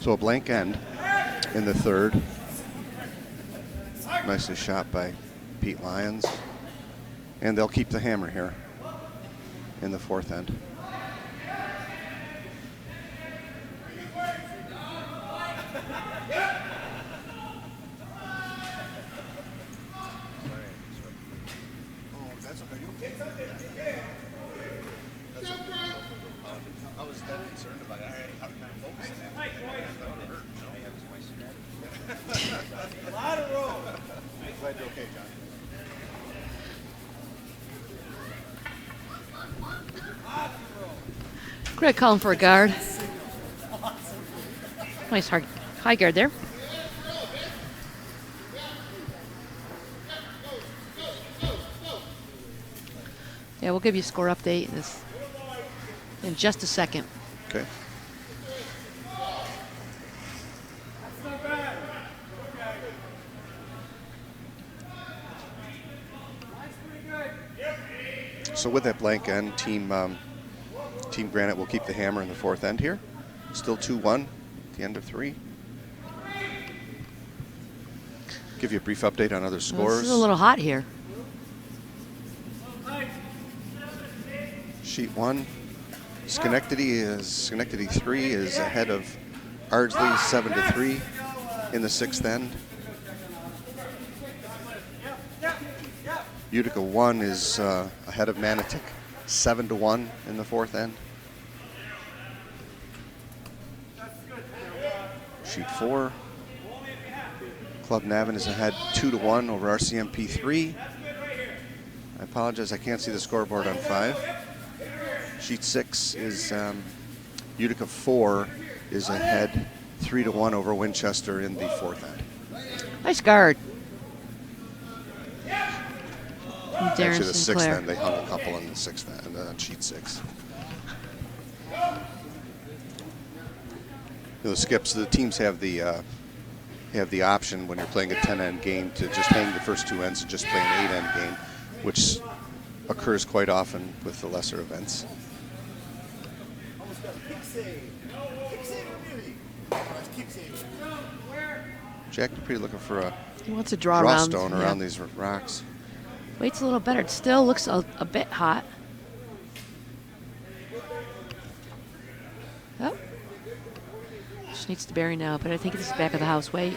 So a blank end in the third. Nicely shot by Pete Lyons. And they'll keep the hammer here in the fourth end. Greg calling for a guard. Nice high guard there. Yeah, we'll give you a score update in just a second. Okay. So with that blank end, Team Granite will keep the hammer in the fourth end here. Still 2-1 at the end of 3. Give you a brief update on other scores. Well, this is a little hot here. Sheet 1, Schenectady 3 is ahead of Ardsley 7-3 in the sixth end. Utica 1 is ahead of Manotick 7-1 in the fourth end. Sheet 4, Club Navin is ahead 2-1 over RCMP 3. I apologize, I can't see the scoreboard on 5. Sheet 6 is Utica 4 is ahead 3-1 over Winchester in the fourth end. Nice guard. Actually, the sixth end, they hung a couple in the sixth end on sheet 6. The skips, the teams have the option when you're playing a 10-end game to just hang the first 2 ends and just play an 8-end game, which occurs quite often with the lesser events. Jack Dupree looking for a he wants to draw stone around these rocks. Waits a little better. It still looks a bit hot. Oh. Just needs to bury now, but I think it's the back of the house. Wait.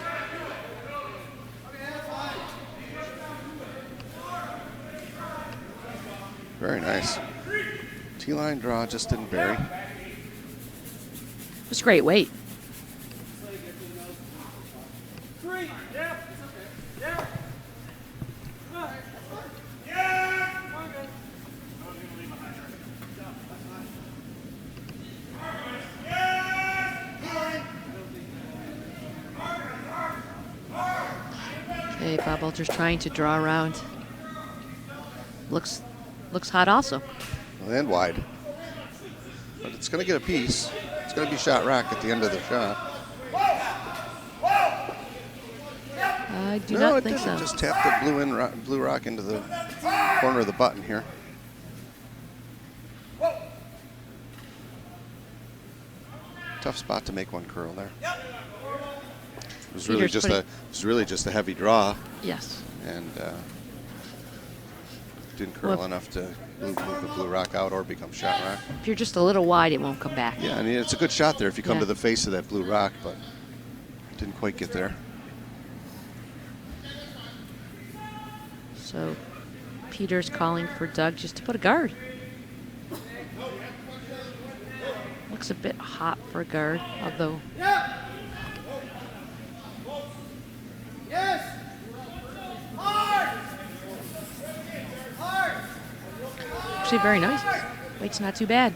Very nice. T-line draw, just didn't bury. It was great weight. Okay, Bob Alter's trying to draw around. Looks hot also. And wide. But it's going to get a piece. It's going to be shot rack at the end of the shot. I do not think so. No, it didn't. Just tapped the blue rock into the corner of the button here. Tough spot to make one curl there. It was really just a heavy draw. Yes. And didn't curl enough to move the blue rock out or become shot rock. If you're just a little wide, it won't come back. Yeah, I mean, it's a good shot there if you come to the face of that blue rock, but didn't quite get there. So Peter's calling for Doug just to put a guard. Looks a bit hot for a guard, although. Actually very nice. Weight's not too bad.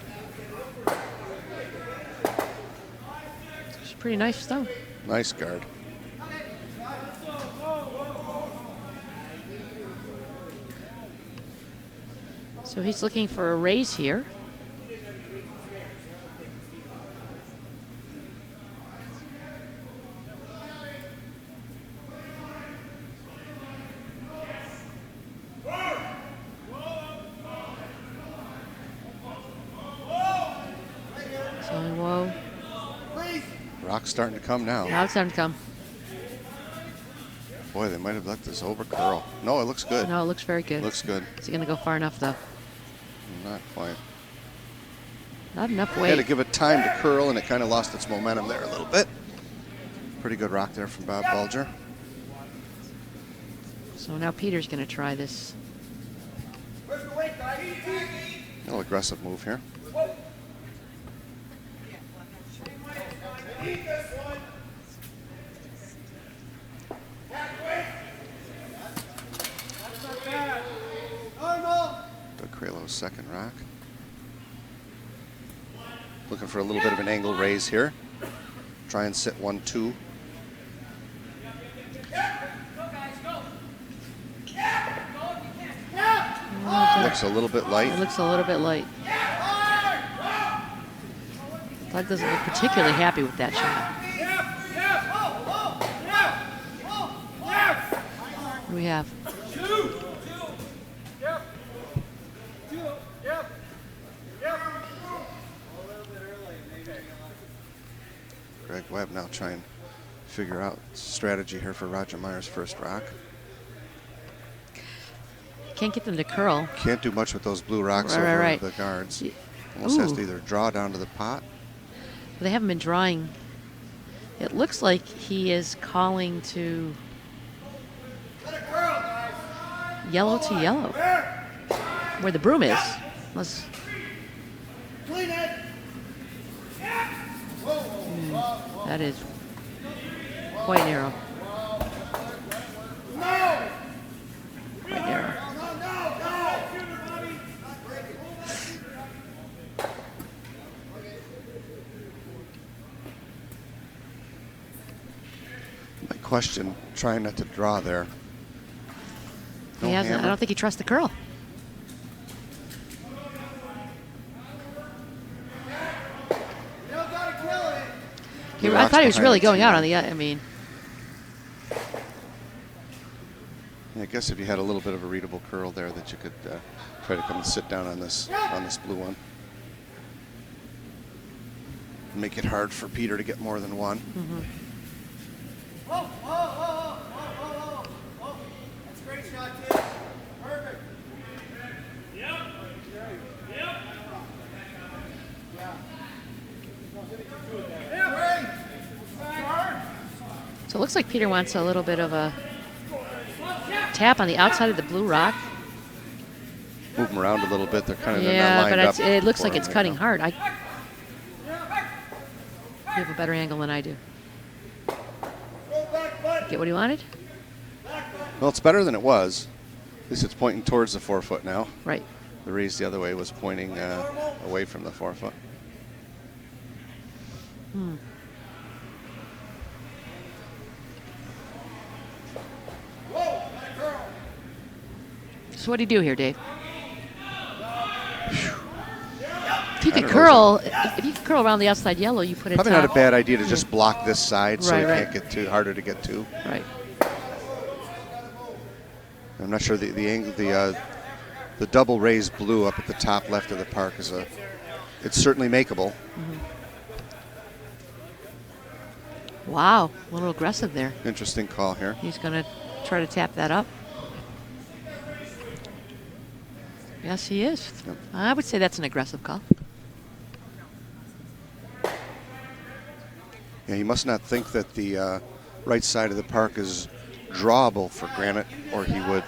It's pretty nice stone. Nice guard. So he's looking for a raise here. rock's starting to come now. Now it's starting to come. Boy, they might have let this over curl. No, it looks good. No, it looks very good. Looks good. Is he going to go far enough, though? Not quite. Not enough Had weight. to give it time to curl, and it kind of lost its momentum there a little bit. Pretty good rock there from Bob Bulger. So now Peter's going to try this. A little aggressive move here. Doug Kralo's second rock. Looking for a little bit of an angle raise here. Try and sit 1-2. Looks a little bit light. It looks a little bit light. Doug doesn't look particularly happy with that shot. What do we have? Greg Webb now trying to figure out strategy here for Roger Meyer's first rock. Can't get them to curl. Can't do much with those blue rocks over the guards. Almost has to either draw down to the pot. They haven't been drawing. It looks like he is calling to yellow to yellow, where the broom is. Let's. That is quite narrow. Quite narrow. My question, trying not to draw there. No He hasn't. hammer. I don't think he trusts the curl. I thought he was really going out on the. I mean. Yeah, I guess if you had a little bit of a readable curl there, that you could try to come and sit down on this blue one. Make it hard for Peter to get more than one. Mm-hmm. That's a great shot, kid. Perfect. So it looks like Peter wants a little bit of a tap on the outside of the blue rock. Move them around a little bit. They're kind of Yeah, not lined but up it looks for like him it's right cutting now. hard. You have a better angle than I do. Get what he wanted? Well, it's better than it was. At least it's pointing towards the 4 foot now. Right. The raise the other way was pointing away from the 4 foot. Hmm. So what do you do here, Dave? If you could curl, if you could curl around the outside yellow, you put it Probably top. not a bad idea to just block this side so Right, you right. can't get too harder to get to. Right. I'm not sure the angle, the double raised blue up at the top left of the park is it's certainly makeable. Wow, a little aggressive there. Interesting call here. He's going to try to tap that up. Yes, he is. Yep. I would say that's an aggressive call. Yeah, he must not think that the right side of the park is drawable for Granite, or he would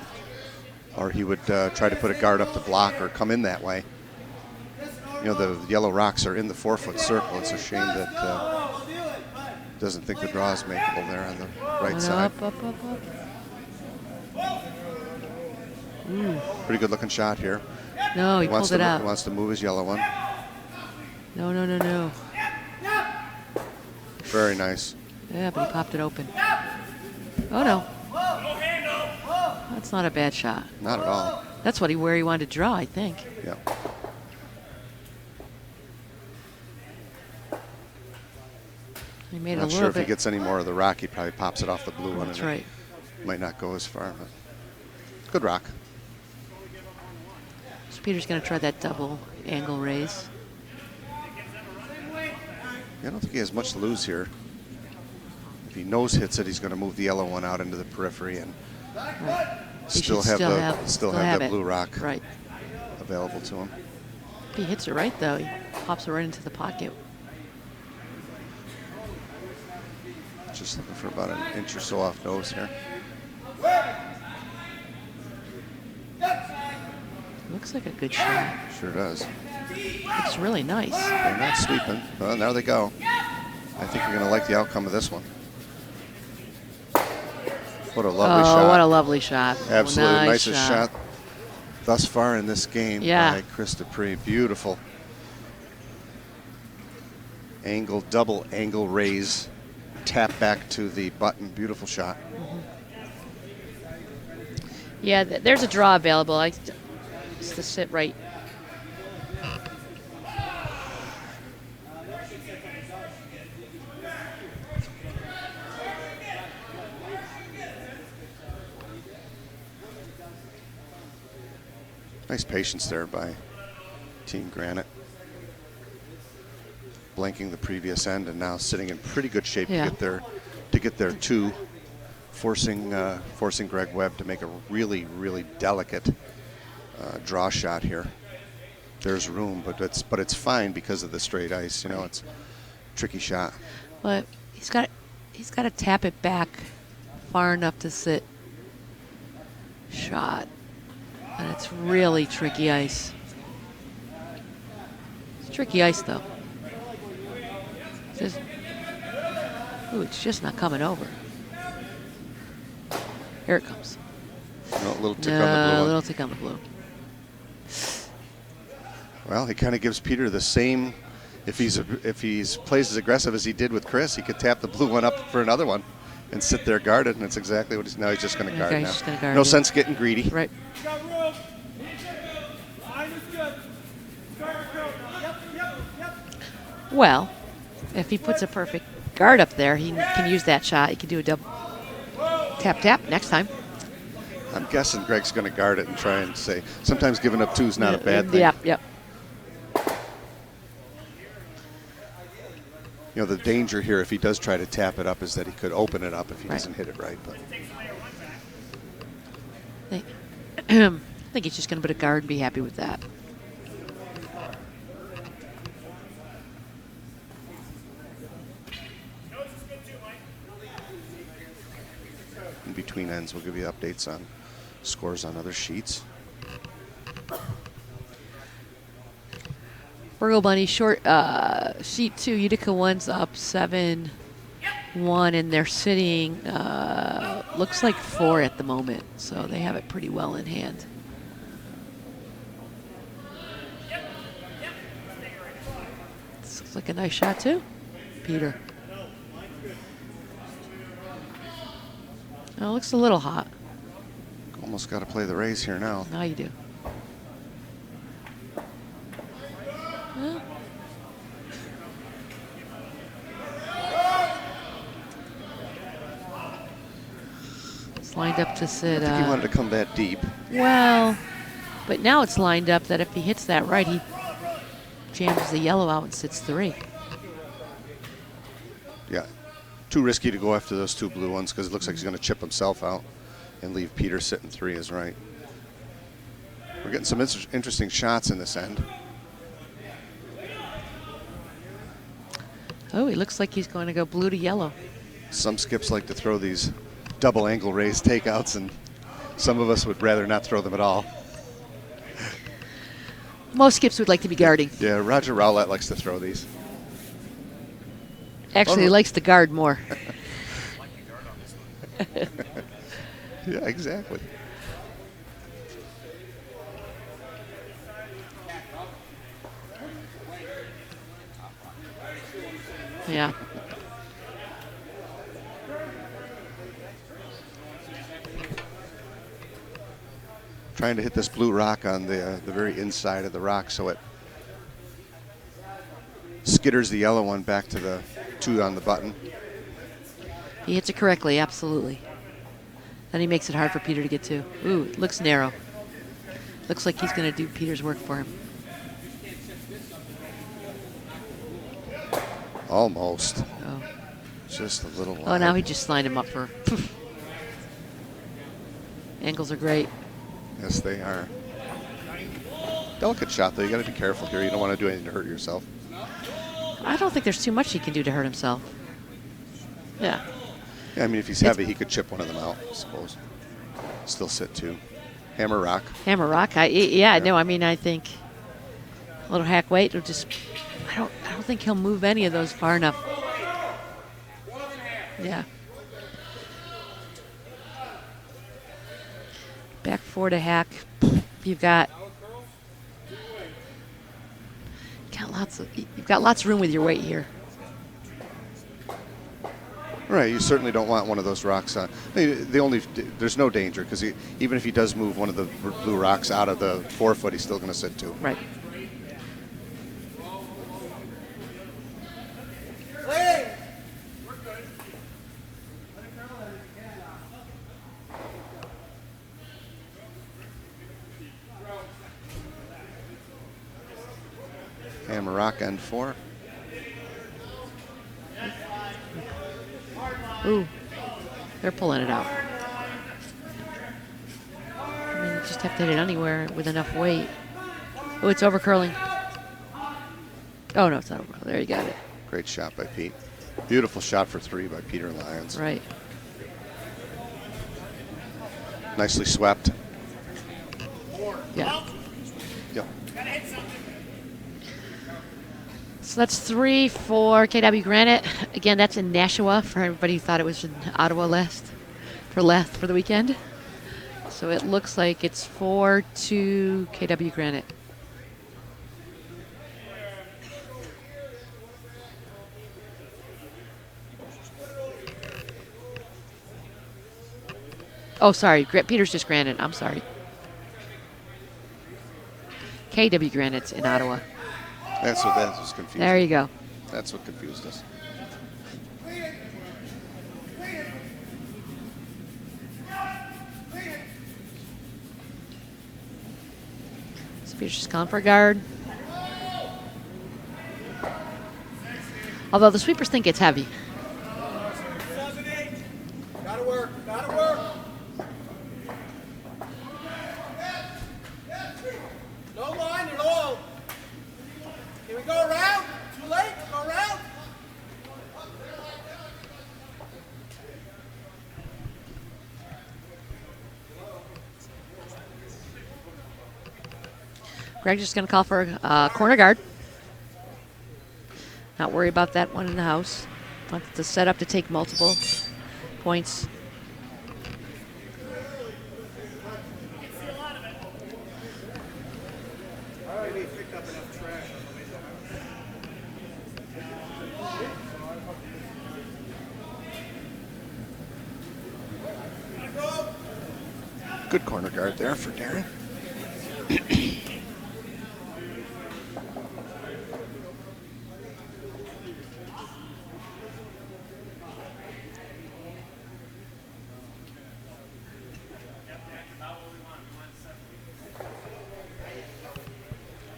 try to put a guard up the block or come in that way. You know, the yellow rocks are in the 4 foot circle. It's a shame that doesn't think the draw is makeable there on the right side. Up. Ooh. Pretty good looking shot here. No, he pulled it out. He wants to move his yellow one. No. Very nice. Yeah, but he popped it open. Oh, no. That's not a bad shot. Not at all. That's where he wanted to draw, I think. Yeah. He made Not a sure little if he bit. gets any more of the rock, he probably pops it off the blue one. That's and right. It might not go as far, but good rock. So Peter's going to try that double angle raise. Yeah, I don't think he has much to lose here. If he nose hits it, he's going to move the yellow one out into the periphery and Right. He still should have that it. blue rock Right. available to him. If he hits it right, though, he pops it right into the pocket. Just looking for about an inch or so off nose here. Looks like a good shot. Sure does. Looks really nice. They're not sweeping. Well, there they go. I think you're going to like the outcome of this one. What a lovely shot. Oh, what a lovely shot. Absolutely Nice nicest shot thus far in this game by Chris Dupree. Beautiful. Angle, double angle raise. Tap back to the button. Beautiful shot. Yeah, there's a draw available. Just to sit right. Nice patience there by Team Granite. Blanking the previous end and now sitting in pretty good shape to get their two, forcing Greg Webb to make a really, really delicate draw shot here. There's room, but it's fine because of the straight ice. You know, it's a tricky shot. But he's got to tap it back far enough to sit shot. And it's really tricky ice. It's tricky ice, though. It's just not coming over. Here it comes. No, a little tick on the blue. A little tick on the blue. Well, he kind of gives Peter the same. If he's plays as aggressive as he did with Chris, he could tap the blue one up for another one and sit there guarded, and it's exactly what he's now. He's just going to guard now. Just gonna guard no it. sense getting greedy. Right. Well, if he puts a perfect guard up there, he can use that shot. He can do a double tap next time. I'm guessing Greg's going to guard it and try and say, sometimes giving up two is not a bad thing. Yep. You know, the danger here, if he does try to tap it up, is that he could open it up if he doesn't hit it right. But I think he's just going to put a guard and be happy with that. in between ends, we'll give you updates on scores on other sheets. Burgle Bunny, short sheet 2, Utica 1's up 7-1, and they're sitting, looks like 4 at the moment, so they have it pretty well in hand. This looks like a nice shot too, Peter. Oh, it looks a little hot. Almost got to play the raise here now. Now you do. It's lined up to sit. I think he wanted to come that deep. Well, but now it's lined up that if he hits that right, he jams the yellow out and sits 3. Yeah, too risky to go after those 2 blue ones because it looks like he's going to chip himself out and leave Peter sitting 3 is right. We're getting some interesting shots in this end. Oh, he looks like he's going to go blue to yellow. Some skips like to throw these double angle raise takeouts, and some of us would rather not throw them at all. Most skips would like to be guarding. Yeah, Roger Rowlett likes to throw these. Actually, he likes to guard more. Yeah, exactly. Yeah. Trying to hit this blue rock on the very inside of the rock so it skitters the yellow one back to the 2 on the button. He hits it correctly, absolutely. Then he makes it hard for Peter to get to. Ooh, it looks narrow. Looks like he's going to do Peter's work for him. Almost. Oh. Just a little wide. Oh, now he just lined him up for. Angles are great. Yes, they are. Delicate shot, though. You got to be careful here. You don't want to do anything to hurt yourself. I don't think there's too much he can do to hurt himself. Yeah. Yeah, I mean, if he's heavy, he could chip one of them out, I suppose. Still sit two. Hammer rock. Hammer rock. Yeah. No, I mean, I think a little hack weight will just. I don't think he'll move any of those far enough. Yeah. Back four to hack. You've got lots of room with your weight here. Right, you certainly don't want one of those rocks on. There's no danger because even if he does move one of the blue rocks out of the forefoot, he's still going to sit two. Right. Hammer rock end four. Ooh, they're pulling it out. I mean, you just have to hit it anywhere with enough weight. Oh, it's over curling. Oh, no, it's not over. There, you got it. Great shot by Pete. Beautiful shot for three by Peter Lyons. Right. Nicely swept. Yeah. Yep. So that's 3 for KW Granite. Again, that's in Nashua for everybody who thought it was in Ottawa for the weekend. So it looks like it's 4-2 KW Granite. Oh, sorry. Peter's just Granite. I'm sorry. KW Granite's in Ottawa. That was confusing. There you go. That's what confused us. So Peter's just calling for a guard. Although the sweepers think it's heavy. Gotta work. Gotta work. No line at all. Can we go around? Too late? Go around? Greg's just going to call for a corner guard. Not worry about that one in the house. Wants the setup to take multiple points. Good corner guard there for Darren.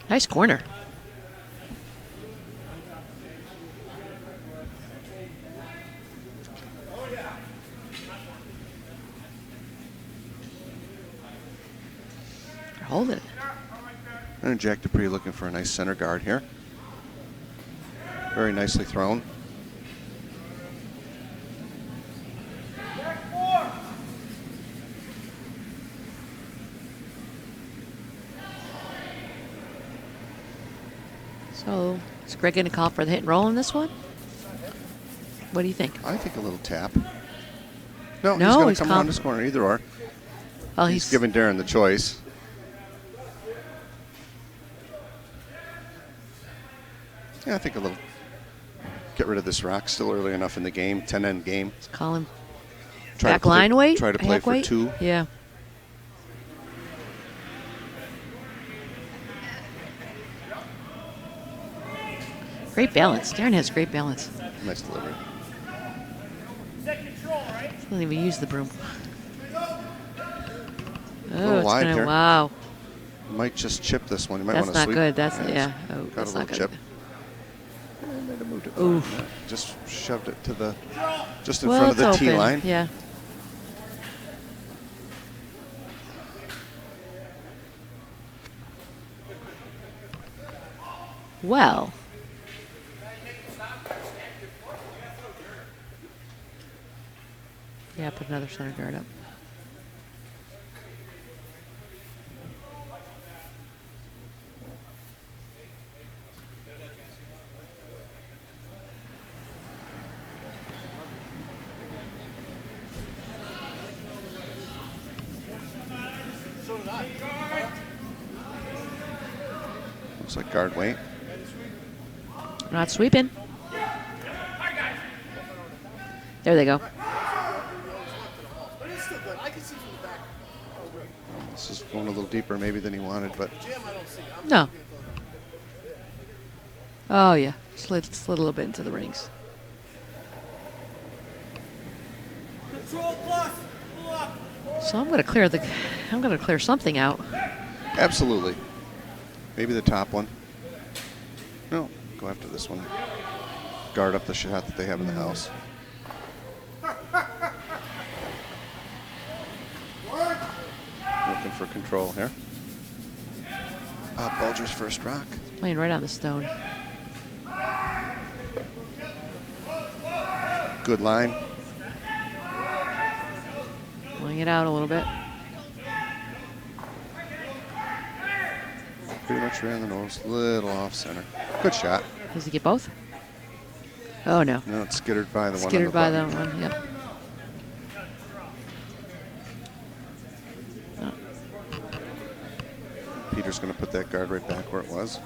Nice corner. They're holding it. And Jack Dupree looking for a nice center guard here. Very nicely thrown. So is Greg going to call for the hit and roll in this one? What do you think? I think a little tap. No, No, he's going he's to come calm. around this corner, either or. Well, He's giving Darren the choice. Yeah, I think a little. Get rid of this rock. Still early enough in the game. 10-end game. Let's call him Try to back play- line weight. Try to play Hack for weight? two. Yeah. Great balance. Darren has great balance. Nice delivery. Doesn't even use the broom. little Oh, it's wide gonna, here. wow. Might just chip this one. You might That's want to not sweep. good. That's Yeah, yeah. it's Oh, got that's a not little good. chip. Might have moved it. Oof. Just shoved it to the, just in Well, front of the it's tee open. line. Yeah. Well. Yeah, put another center guard up. Looks like guard weight. Not sweeping. There they go. But it's still good. I can see from the back. This is going a little deeper maybe than he wanted, but Jim, I don't see. I'm No. Oh yeah, slid a little bit into the rings. Control plus. Pull up. So I'm gonna clear something out. absolutely. Maybe the top one. No, go after this one. Guard up the shot that they have in the house. Looking for control here. Bulger's first rock. Playing right on the stone. Good line. Pulling it out a little bit. Pretty much ran the nose. Little off center. Good shot. Does he get both? Oh no. No, it's skittered by the Skittered one by on the that button. one. Yep. Peter's going to put that guard right back where it was.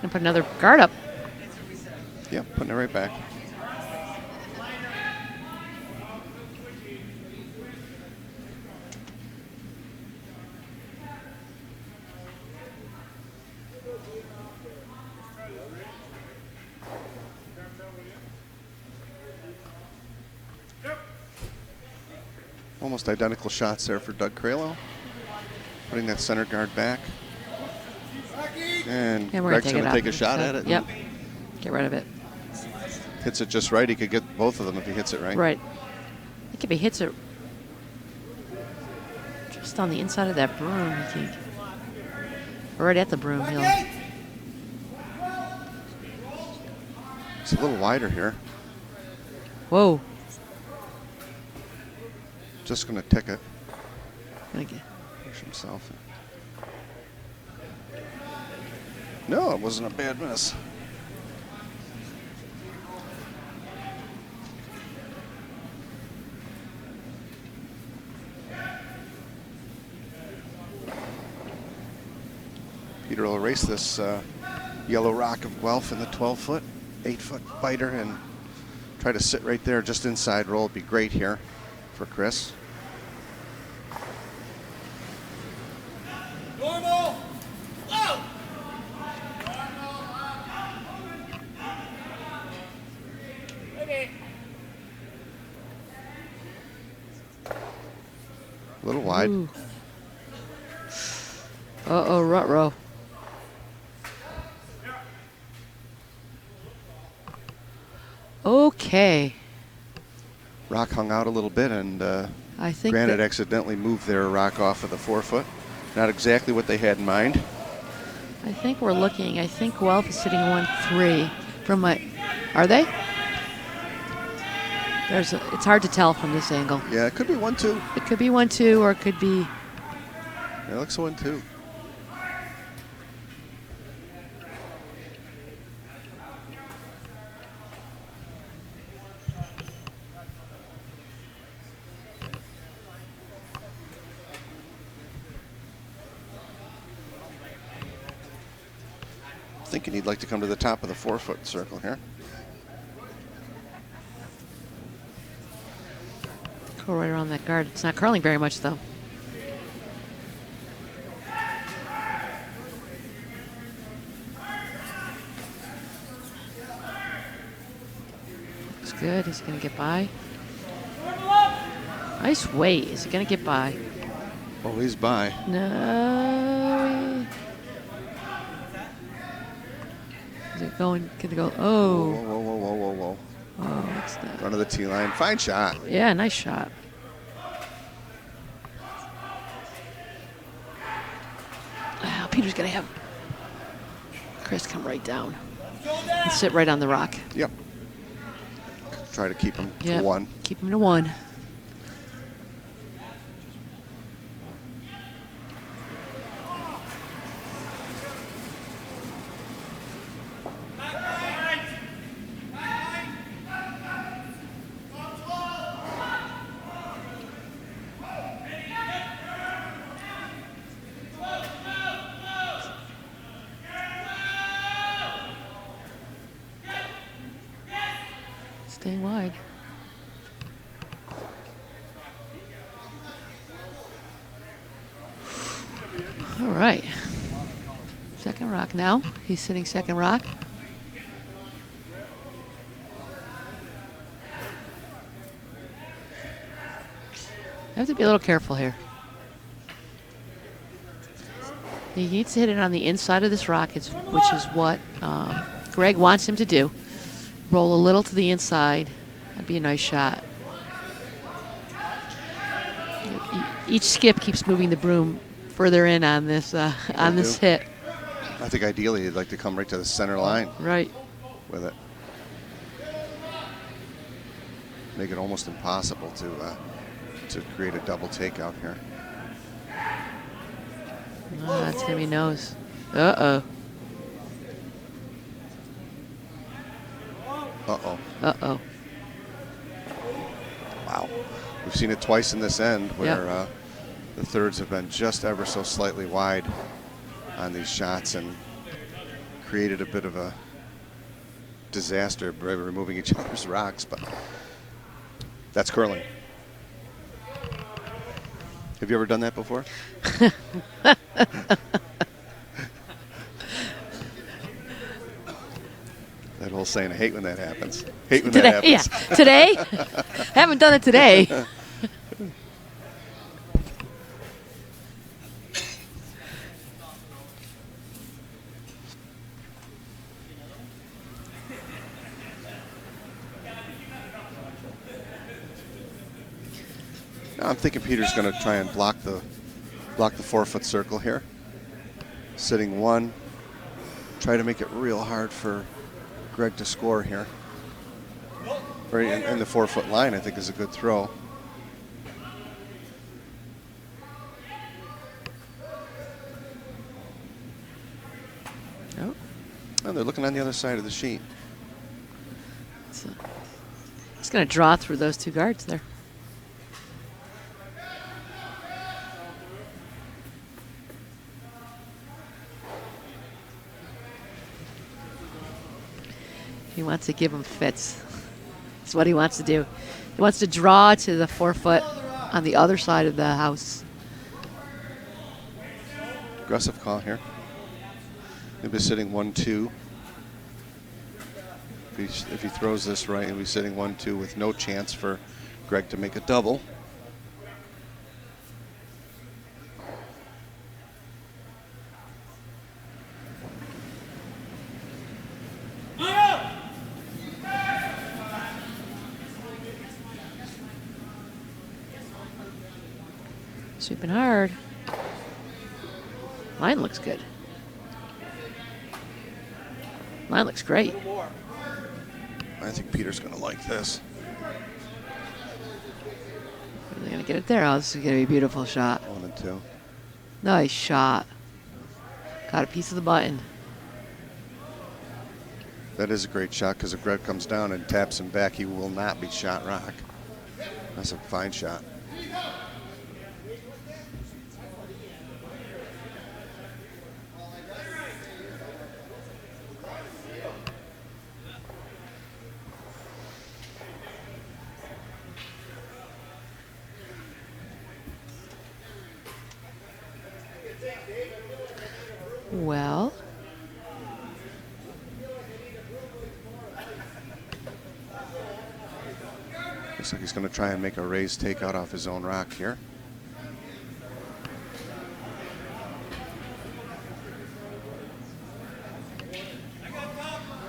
And put another guard up. Yep, putting it right back. Almost identical shots there for Doug Cralo. Putting that center guard back. And And we're Greg's gonna going to take take a shot at it. Yep. Get rid of it. Hits it just right. He could get both of them if he hits it right. Right. I think if he hits it just on the inside of that broom, I think. Or right at the broom, he'll. It's a little wider here. Whoa. Just going to tick it. Gonna get- Push himself. No, it wasn't a bad miss. Peter will erase this yellow rock of Guelph in the 12-foot, 8-foot biter and try to sit right there just inside roll. Would be great here for Chris. Normal. Low. Okay. A little wide. Ooh. Uh-oh, ruh-roh. Okay. Rock hung out a little bit, and I think Granite that- accidentally moved their rock off of the 4-foot. Not exactly what they had in mind. I think we're looking. I think Guelph is sitting 1-3 from my. Are they? It's hard to tell from this angle. Yeah, it could be 1-2. It could be 1-2, or it could be. It looks 1-2. Thinking he'd like to come to the top of the 4-foot circle here. Go right around that guard. It's not curling very much, though. good. Is he going to get by? Nice weight. Is he going to get by? Oh, he's by. No. Is it going? Can it go? Whoa, Oh. whoa, whoa, whoa, whoa, whoa. Oh, what's that? Front of the tee line. Fine shot. Yeah, nice shot. Peter's going to have Chris come right down and sit right on the rock. Yep. Try to keep him Yep. to 1. Keep him to 1. Staying wide. All right. Second rock now. He's sitting second rock. I have to be a little careful here. He needs to hit it on the inside of this rock, which is what Greg wants him to do. Roll a little to the inside. That'd be a nice shot. Each skip keeps moving the broom further in on this hit. I think ideally you'd like to come right to the center line Right. with it. Make it almost impossible to create a double takeout here. Oh, that's gonna be nose. Uh-oh. Uh-oh. Uh-oh. Wow. We've seen it twice in this end where Yep. the thirds have been just ever so slightly wide on these shots and created a bit of a disaster by removing each other's rocks, but that's curling. Have you ever done that before? That whole saying, I hate when that happens. Hate when that Today, happens. yeah. Today? Haven't done it today. Now I'm thinking Peter's going to try and block the 4-foot circle here. Sitting 1. Try to make it real hard for Greg to score here. Right in the 4-foot line, I think, is a good throw. Oh. Oh, they're looking on the other side of the sheet. So it's going to draw through those two guards there. He wants to give him fits. That's what he wants to do. He wants to draw to the 4-foot on the other side of the house. Aggressive call here. He'll be sitting 1-2. If he throws this right, he'll be sitting 1-2 with no chance for Greg to make a double. Sweeping hard. Mine looks good. Mine looks great. I think Peter's going to like this. Are they going to get it there? Oh, this is going to be a beautiful shot. 1 and 2. Nice shot. Got a piece of the button. That is a great shot because if Greg comes down and taps him back, he will not be shot rock. That's a fine shot. Well, Looks like he's going to try and make a raised takeout off his own rock here.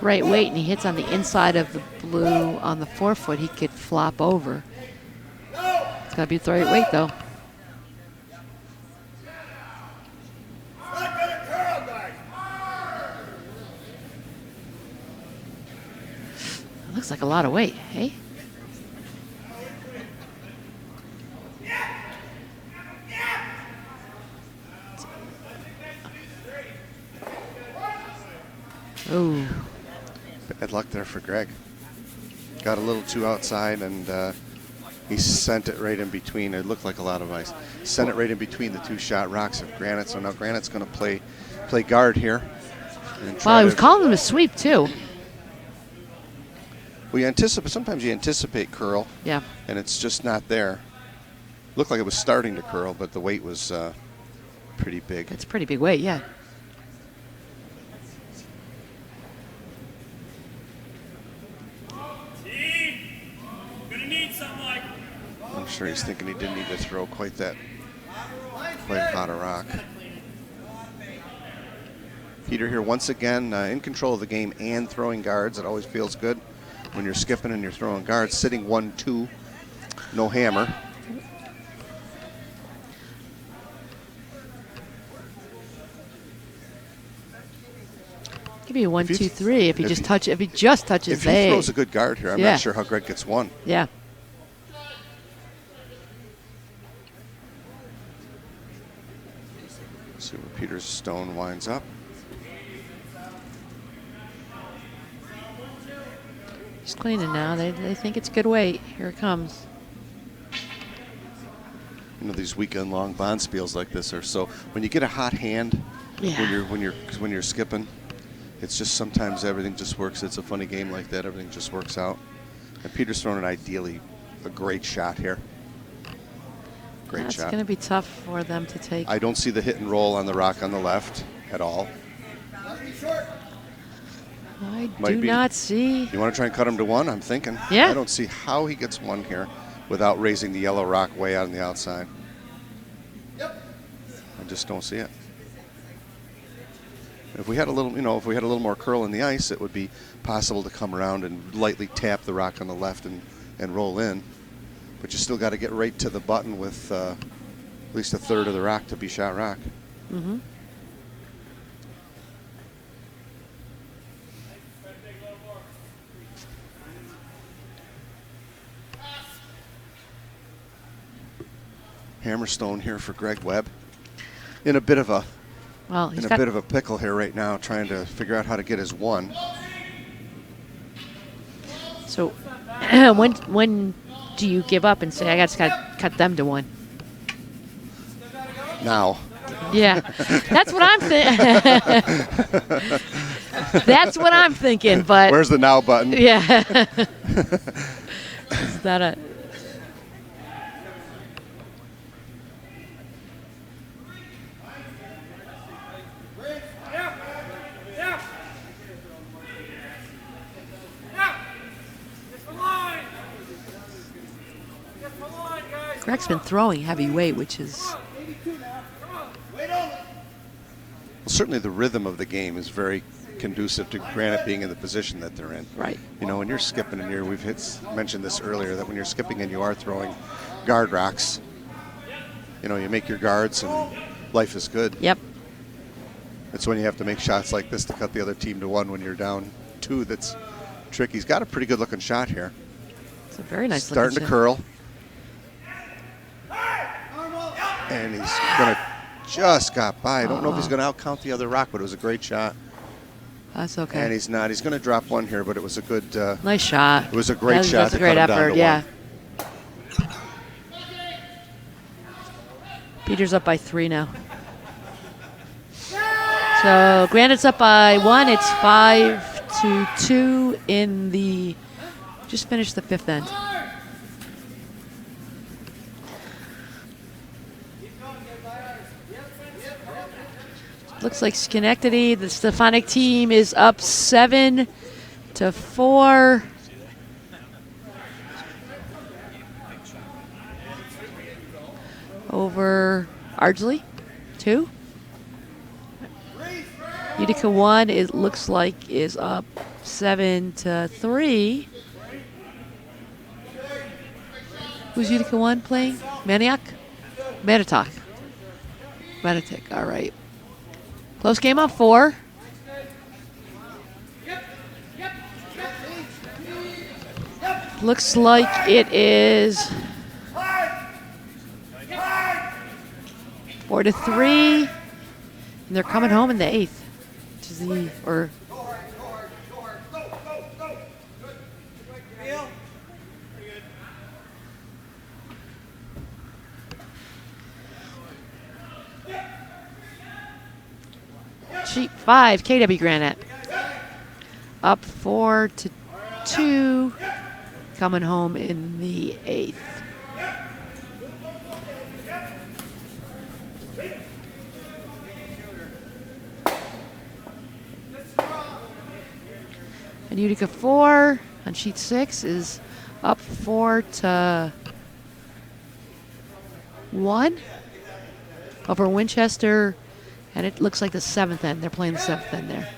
Right weight, and he hits on the inside of the blue on the forefoot. He could flop over. It's got to be the right weight, though. It looks like a lot of weight, hey? Oh. Bad luck there for Greg. Got a little too outside, and he sent it right in between. It looked like a lot of ice. Sent it right in between the two shot rocks of Granite. So now Granite's going to play guard here. And Wow, he was calling him a sweep, too. We anticipate, sometimes you anticipate curl. Yeah. And it's just not there. Looked like it was starting to curl, but the weight was pretty big. It's a pretty big weight, yeah. I'm sure he's thinking he didn't need to throw quite hot a rock. Peter here once again in control of the game and throwing guards. It always feels good when you're skipping and you're throwing guards. Sitting 1-2, no hammer. Give me a 1, 2, 3 if he just touches. If he If he throws a good guard here, I'm not sure how Greg gets one. Yeah. See where Peter's stone winds up. He's cleaning now. They think it's good weight. Here it comes. You know, these weekend-long Bonspiels like this are so. When you get a hot hand, when you're skipping, it's just sometimes everything just works. It's a funny game like that. Everything just works out. And Peter's thrown it ideally a great shot here. Great shot. It's going to be tough for them to take. I don't see the hit and roll on the rock on the left at all. I do not see. You want to try and cut him to one? I'm thinking. Yeah. I don't see how he gets one here without raising the yellow rock way out on the outside. Yep. I just don't see it. If we had a little, if we had a little more curl in the ice, it would be possible to come around and lightly tap the rock on the left and roll in. But you still got to get right to the button with at least a third of the rock to be shot rock. Mm-hmm. Hammerstone here for Greg Webb. In a bit of a bit of a pickle here right now, trying to figure out how to get his one. So when do you give up and say, I got to cut them to one? Now. Yeah, that's what I'm thinking. That's what I'm thinking, but. Where's the now button? Yeah. Is that a. Greg's been throwing heavy weight, which is. Well, certainly the rhythm of the game is very conducive to Granite being in the position that they're in. Right. You know, when you're skipping and mentioned this earlier, that when you're skipping and you are throwing guard rocks, you make your guards and life is good. Yep. It's when you have to make shots like this to cut the other team to one when you're down two that's tricky. He's got a pretty good looking shot here. It's a very nice starting to curl. And he's going to just got by. I don't know if he's going to outcount the other rock, but it was a great shot. That's okay. And he's not. He's going to drop one here, but it was a good. Nice shot. It was a great shot. That's a great effort, yeah. One. Peter's up by 3 now. So Granite's up by 1. It's 5-2 in the. Just finished the 5th end. Looks like Schenectady, the Stefanik team, is up 7-4. over Ardsley, 2. Utica 1, it looks like, is up 7-3. Who's Utica 1 playing? Maniac? Manitok. Manitic, all right. Close game on 4. Looks like it is 4-3. And they're coming home in the 8th. Which is the, or sheet 5, KW Granite. Up 4-2. Coming home in the 8th. And Utica 4 on sheet 6 is up 4-1 over Winchester, and it looks like the 7th end. They're playing the 7th end there.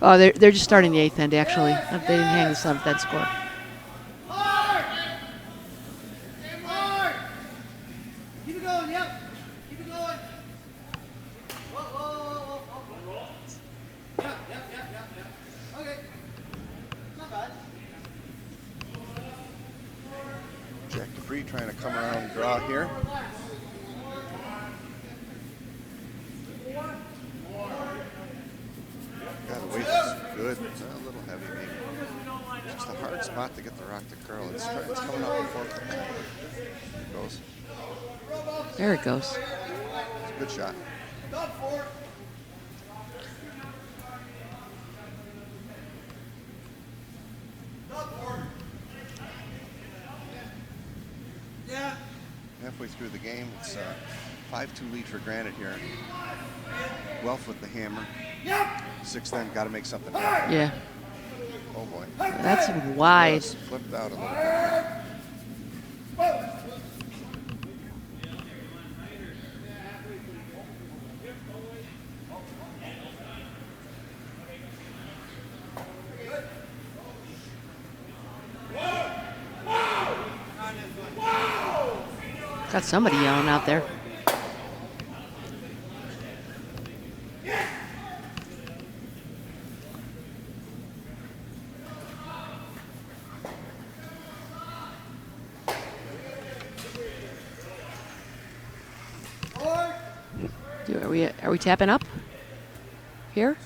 Oh, they're just starting the 8th end, actually. They didn't hang the 7th end score. Keep it going, yep. Keep it going. Whoa, whoa, whoa, whoa. Yep. Okay. Not bad. Jack DeFree trying to come around and draw here. God, the weight is good. It's a little heavy, maybe. It's just a hard spot to get the rock to curl. It's coming up before the back. It goes. There it goes. It's a good shot. Yeah. Halfway through the game, it's 5-2 lead for Granite here. Guelph with the hammer. Yep. 6th end, got to make something happen. Yeah. Oh boy. That's wide. Just flipped out a little bit. Got somebody yelling out there. Are we tapping up here?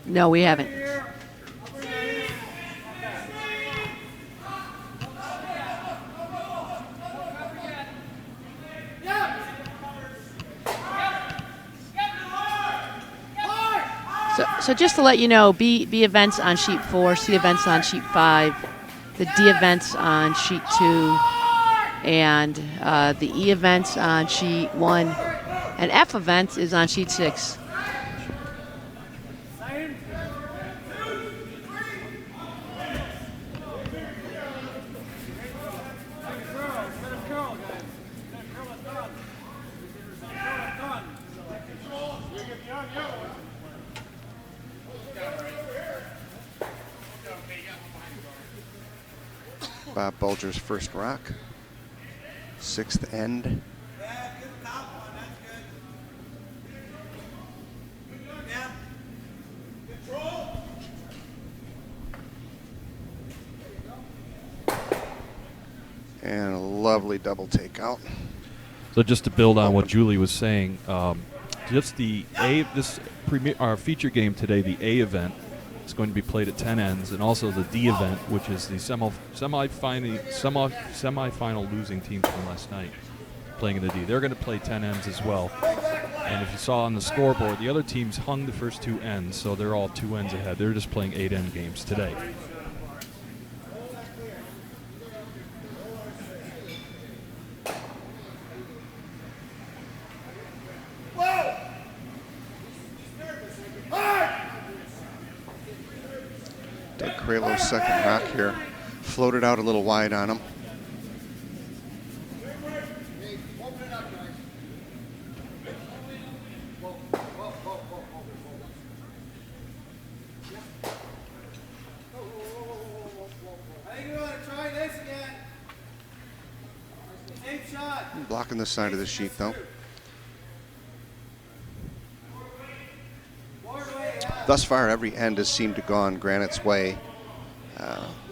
No, we haven't. So just to let you know, B events on sheet 4, C events on sheet 5, the D events on sheet 2, and the E events on sheet 1, and F events is on sheet 6. Bob Bulger's first rock. 6th end. Yeah, good top one. That's good. Yeah. Control. And a lovely double takeout. So just to build on what Julie was saying, just the this feature game today, the A event, is going to be played at 10 ends, and also the D event, which is the semifinal losing team from last night, playing in the D. They're going to play 10 ends as well. And if you saw on the scoreboard, the other teams hung the first 2 ends, so they're all 2 ends ahead. They're just playing 8 end games today. Doug Kralo's second rock here. Floated out a little wide on him. Hey, open it up, guys. Whoa, whoa, whoa, whoa, whoa, whoa. I think we're going to try this again. Same shot. Blocking the side of the sheet, though. Thus far, every end has seemed to go on Granite's way.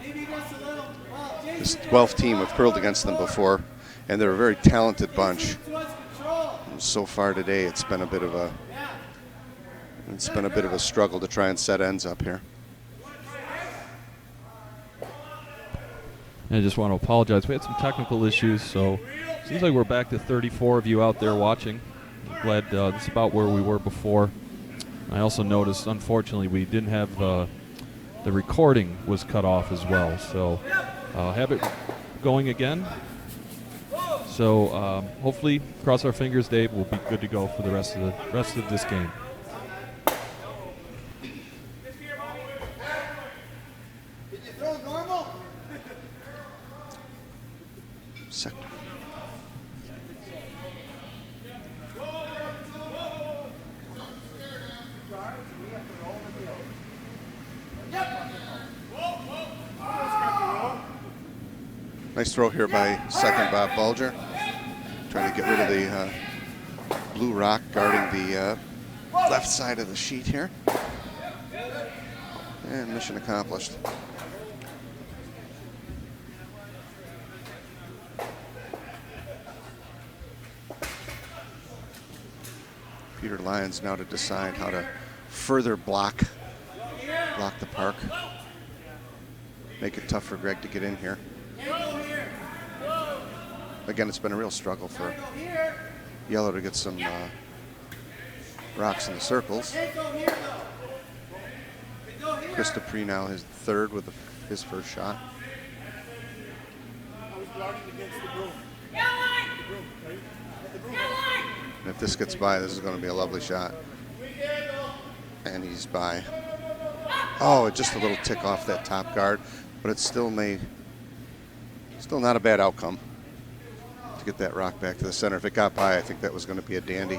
Maybe just a little. Well, This Guelph team have curled against them before, and they're a very talented bunch. And so far today, it's been a bit of a struggle to try and set ends up here. I just want to apologize. We had some technical issues, so seems like we're back to 34 of you out there watching. I'm glad this is about where we were before. I also noticed, unfortunately, we didn't have the recording was cut off as well. So have it going again. So hopefully, cross our fingers, Dave, we'll be good to go for the rest of this game. Did you throw normal? Second. Nice throw here by second Bob Bulger. Trying to get rid of the blue rock guarding the left side of the sheet here. And mission accomplished. Peter Lyons now to decide how to further block the park. Make it tough for Greg to get in here. Again, it's been a real struggle for Yellow to get some rocks in the circles. Chris Dupree now his third with his first shot. And if this gets by, this is going to be a lovely shot. And he's by. Oh, just a little tick off that top guard, but it's still not a bad outcome to get that rock back to the center. If it got by, I think that was going to be a dandy.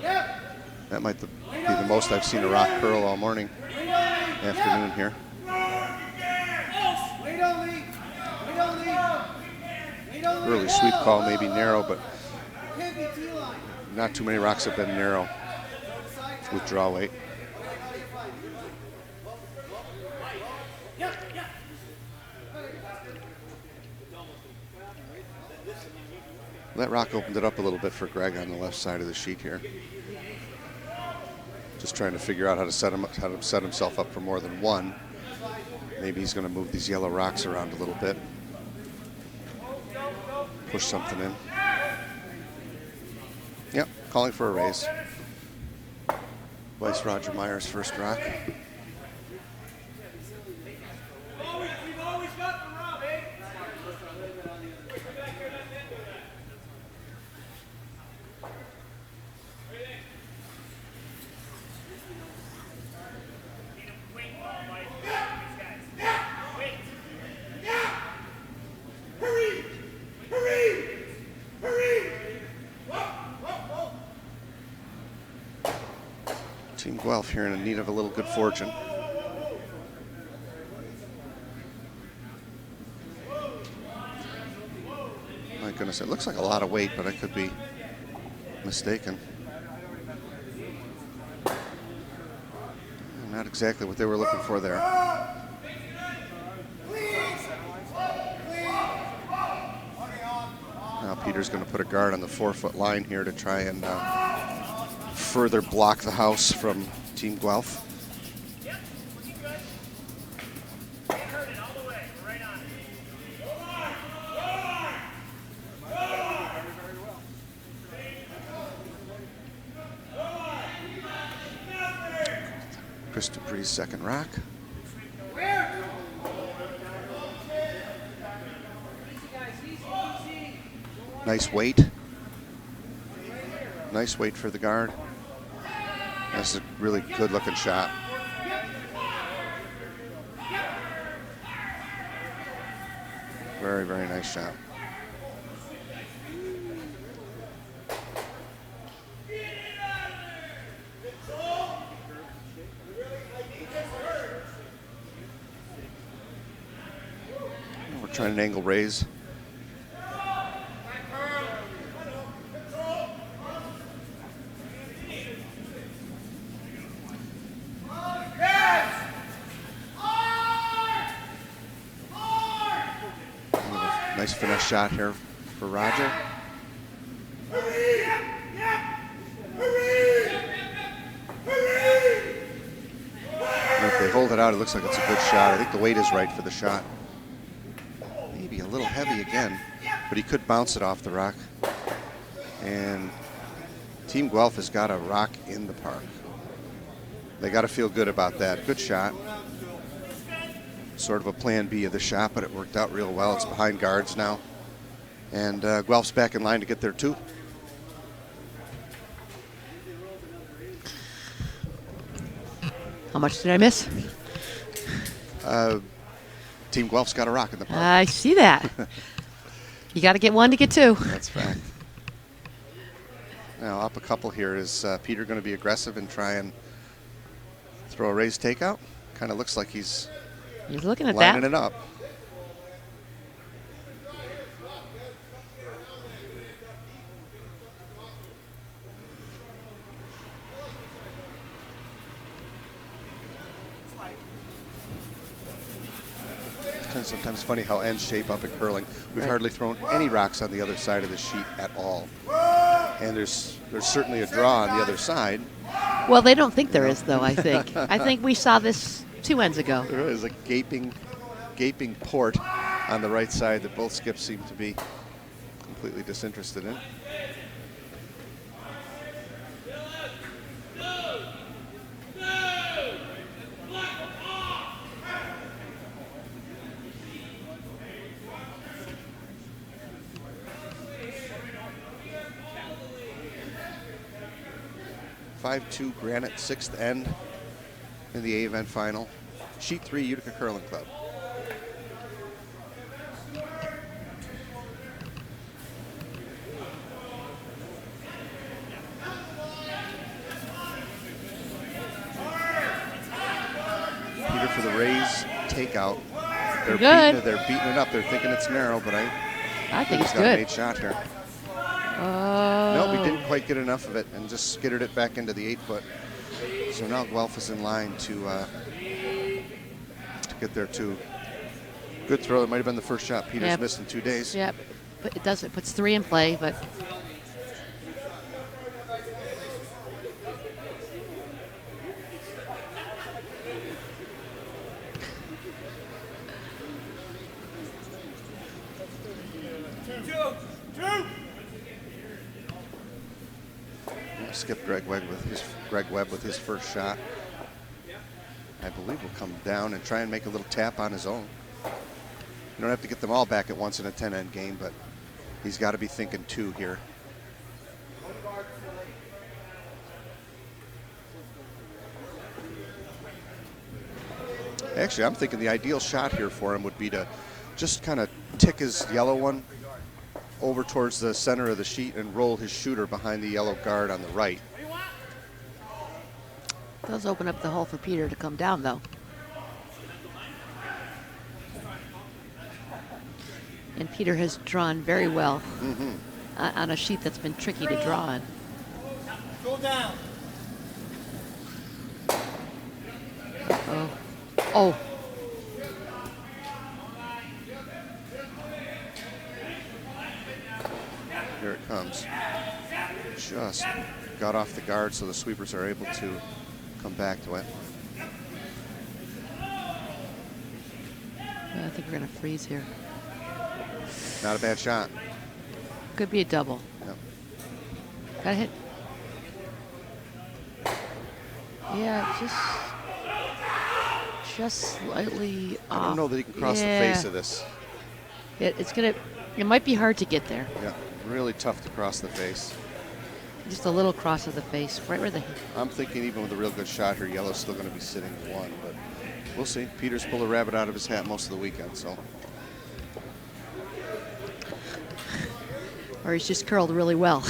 That might be the most I've seen a rock curl all morning, afternoon here. Early sweep call, maybe narrow, but not too many rocks have been narrow with draw weight. That rock opened it up a little bit for Greg on the left side of the sheet here. Just trying to figure out how to set himself up for more than one. Maybe he's going to move these yellow rocks around a little bit. Push something in. Yep, calling for a raise. Vice Roger Meyer's first rock. Team Guelph here in need of a little good fortune. My goodness, it looks like a lot of weight, but I could be mistaken. Not exactly what they were looking for there. Now Peter's going to put a guard on the 4-foot line here to try and further block the house from Team Guelph. Chris Dupree's second rock. Nice weight. Nice weight for the guard. That's a really good looking shot. Very, very nice shot. We're trying an angle raise. Nice finesse shot here for Roger. And if they hold it out, it looks like it's a good shot. I think the weight is right for the shot. Maybe a little heavy again, but he could bounce it off the rock. And Team Guelph has got a rock in the park. They got to feel good about that. Good shot. Sort of a plan B of the shot, but it worked out real well. It's behind guards now. And Guelph's back in line to get there too. How much did I miss? Team Guelph's got a rock in the park. I see that. You got to get one to get two. That's fact. Now up a couple here. Is Peter going to be aggressive and try and throw a raised takeout? Kind of looks like he's looking at lining that. it up. It's sometimes funny how ends shape up in curling. We've hardly thrown any rocks on the other side of the sheet at all. And there's certainly a draw on the other side. Well, they don't think there is, though, I think. I think we saw this 2 ends ago. There is a gaping port on the right side that both skips seem to be completely disinterested in. (5-2) Granite, 6th end in the A event final. Sheet 3 Utica Curling Club. Peter for the raise takeout. They're beating it up. They're thinking it's narrow, but I think it's he's got good. an 8 shot here. Oh. Nope, he didn't quite get enough of it and just skidded it back into the 8-foot. So now Guelph is in line to get there too. Good throw. It might have been the first shot Peter's missed in 2 days. Yep, but it does. It puts 3 in play, but Skip Greg Webb with his first shot. I believe will come down and try and make a little tap on his own. You don't have to get them all back at once in a 10-end game, but he's got to be thinking 2 here. Actually, I'm thinking the ideal shot here for him would be to just kind of tick his yellow one over towards the center of the sheet and roll his shooter behind the yellow guard on the right. it does open up the hole for Peter to come down, though. And Peter has drawn very well on a sheet that's been tricky to draw on. Go down. Oh. Oh. Here it comes. Just got off the guard so the sweepers are able to come back to it. I think we're going to freeze here. Not a bad shot. Could be a double. Yep. Got to hit. Yeah, just slightly off. I don't know that he can cross the face of this. It might be hard to get there. Yeah, really tough to cross the face. Just a little cross of the face, right where the. I'm thinking even with a real good shot here, yellow's still going to be sitting 1, but we'll see. Peter's pulled a rabbit out of his hat most of the weekend, so. Or he's just curled really well.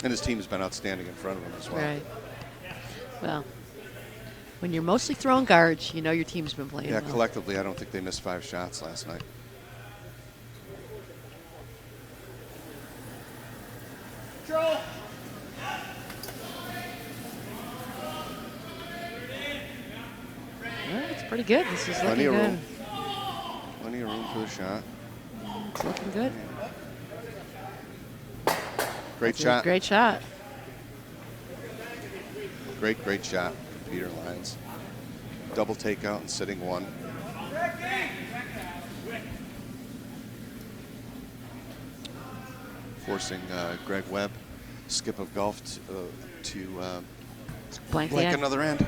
And his team's been outstanding in front of him as well. Right. Well, when you're mostly throwing guards, you know your team's been playing Yeah, well. collectively, I don't think they missed 5 shots last night. Control. Well, it's pretty good. This is Plenty looking of good. room. Plenty of room for the shot. It's looking good. Great It's a shot. Great shot. Great shot from Peter Lyons. Double takeout and sitting 1. Forcing Greg Webb, skip of Guelph, to Blank the blank end. another end.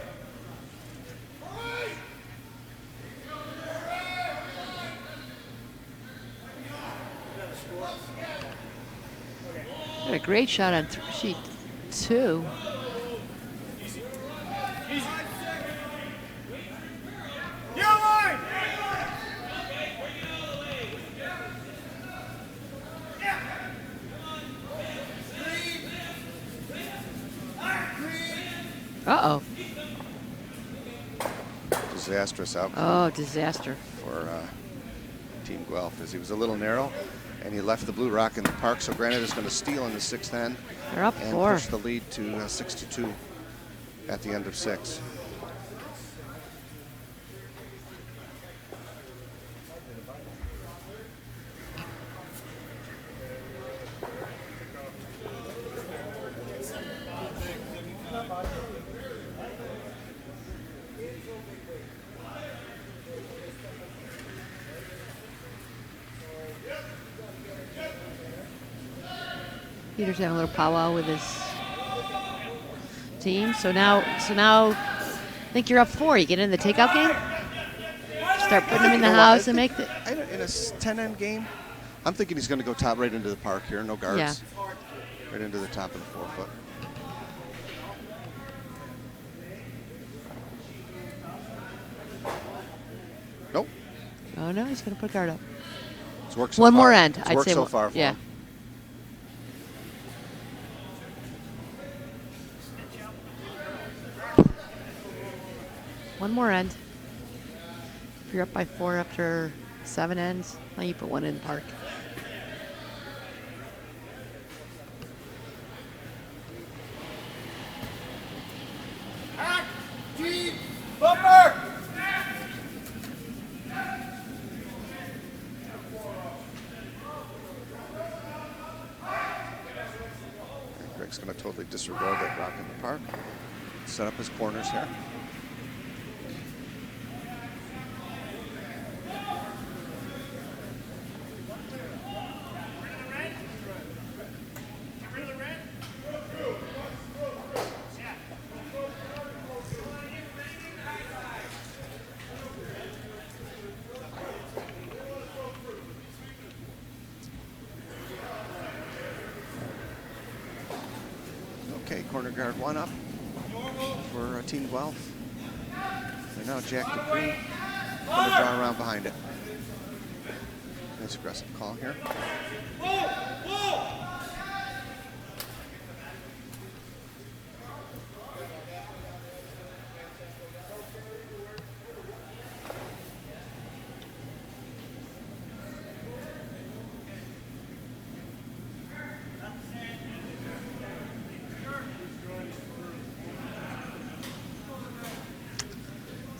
Got a great shot on sheet 2. Uh-oh. Disastrous outcome Oh, disaster. for Team Guelph, as he was a little narrow, and he left the blue rock in the park. So Granite is going to steal in the 6th end They're up and 4. push the lead to 6-2 at the end of 6. Peter's having a little powwow with his team. So now I think you're up 4. You get in the takeout game? Start putting them in the You know what? house and make the... In a 10-end game, I'm thinking he's going to go top right into the park here. No guards. Yeah. Right into the top of the 4-foot. Nope. Oh, no, he's going to put guard up. It's worked so One far. more end. It's I'd worked say so one- far for yeah. him. One more end. If you're up by 4 after 7 ends, now you put 1 in the park. Bumper! Greg's going to totally disregard that rock in the park. Set up his corners here. Okay, corner guard 1 up for Team Guelph. And now Jack Dupree going to draw around behind it. Nice aggressive call here.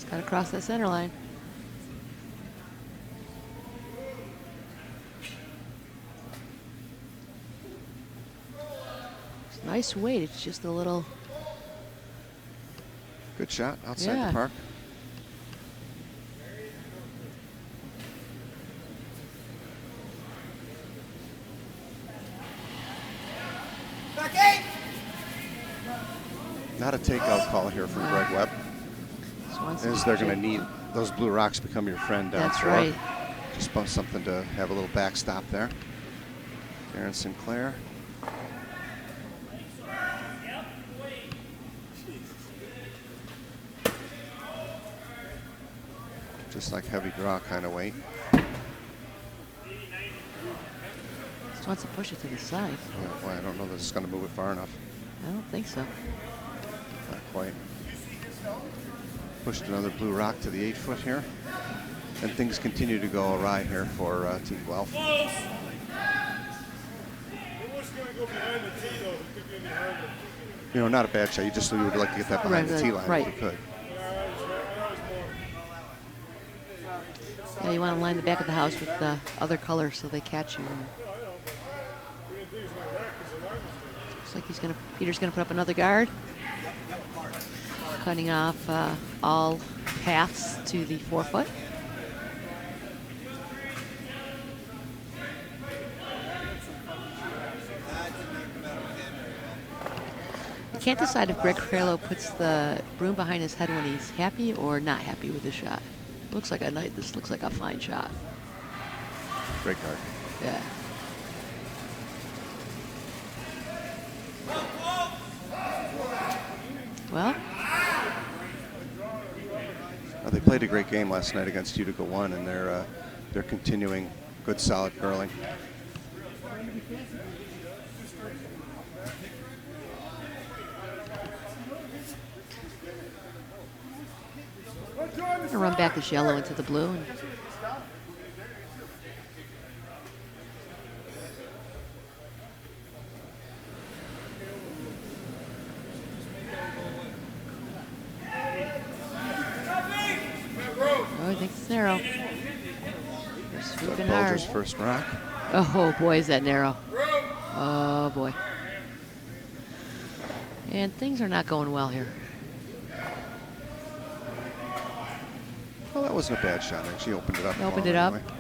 Got to cross that center line. It's nice weight. It's just a little. Good shot outside Yeah. the park. Back 8! Not a takeout call here from Greg Webb, Swanson. as they're going to need those blue rocks become your friend down That's 4. right. Just bump something to have a little backstop there. Aaron Sinclair. Just like heavy draw kind of weight. Just wants to push it to the side. Yeah, well, I don't know that it's going to move it far enough. I don't think so. Not quite. Pushed another blue rock to the 8-foot here. And things continue to go awry here for Team Guelph. You know, not a bad shot. You just would like to get that behind the tee line if you could. Yeah, you want to line the back of the house with the other color so they catch you. Looks like Peter's gonna put up another guard, cutting off all paths to the 4-foot. I can't decide if Greg Cralo puts the broom behind his head when he's happy or not happy with the shot. Looks like this looks like a fine shot. Great card. Yeah. Well, they played a great game last night against Utica 1, and they're continuing good, solid curling. I'm going to run back this yellow into the blue. Oh, I think it's narrow. They're swooping hard. Bulger's first rock. Oh, boy, is that narrow. Oh, boy. And things are not going well here. Well, that wasn't a bad shot. Actually, opened it up. He opened it up. Anyway.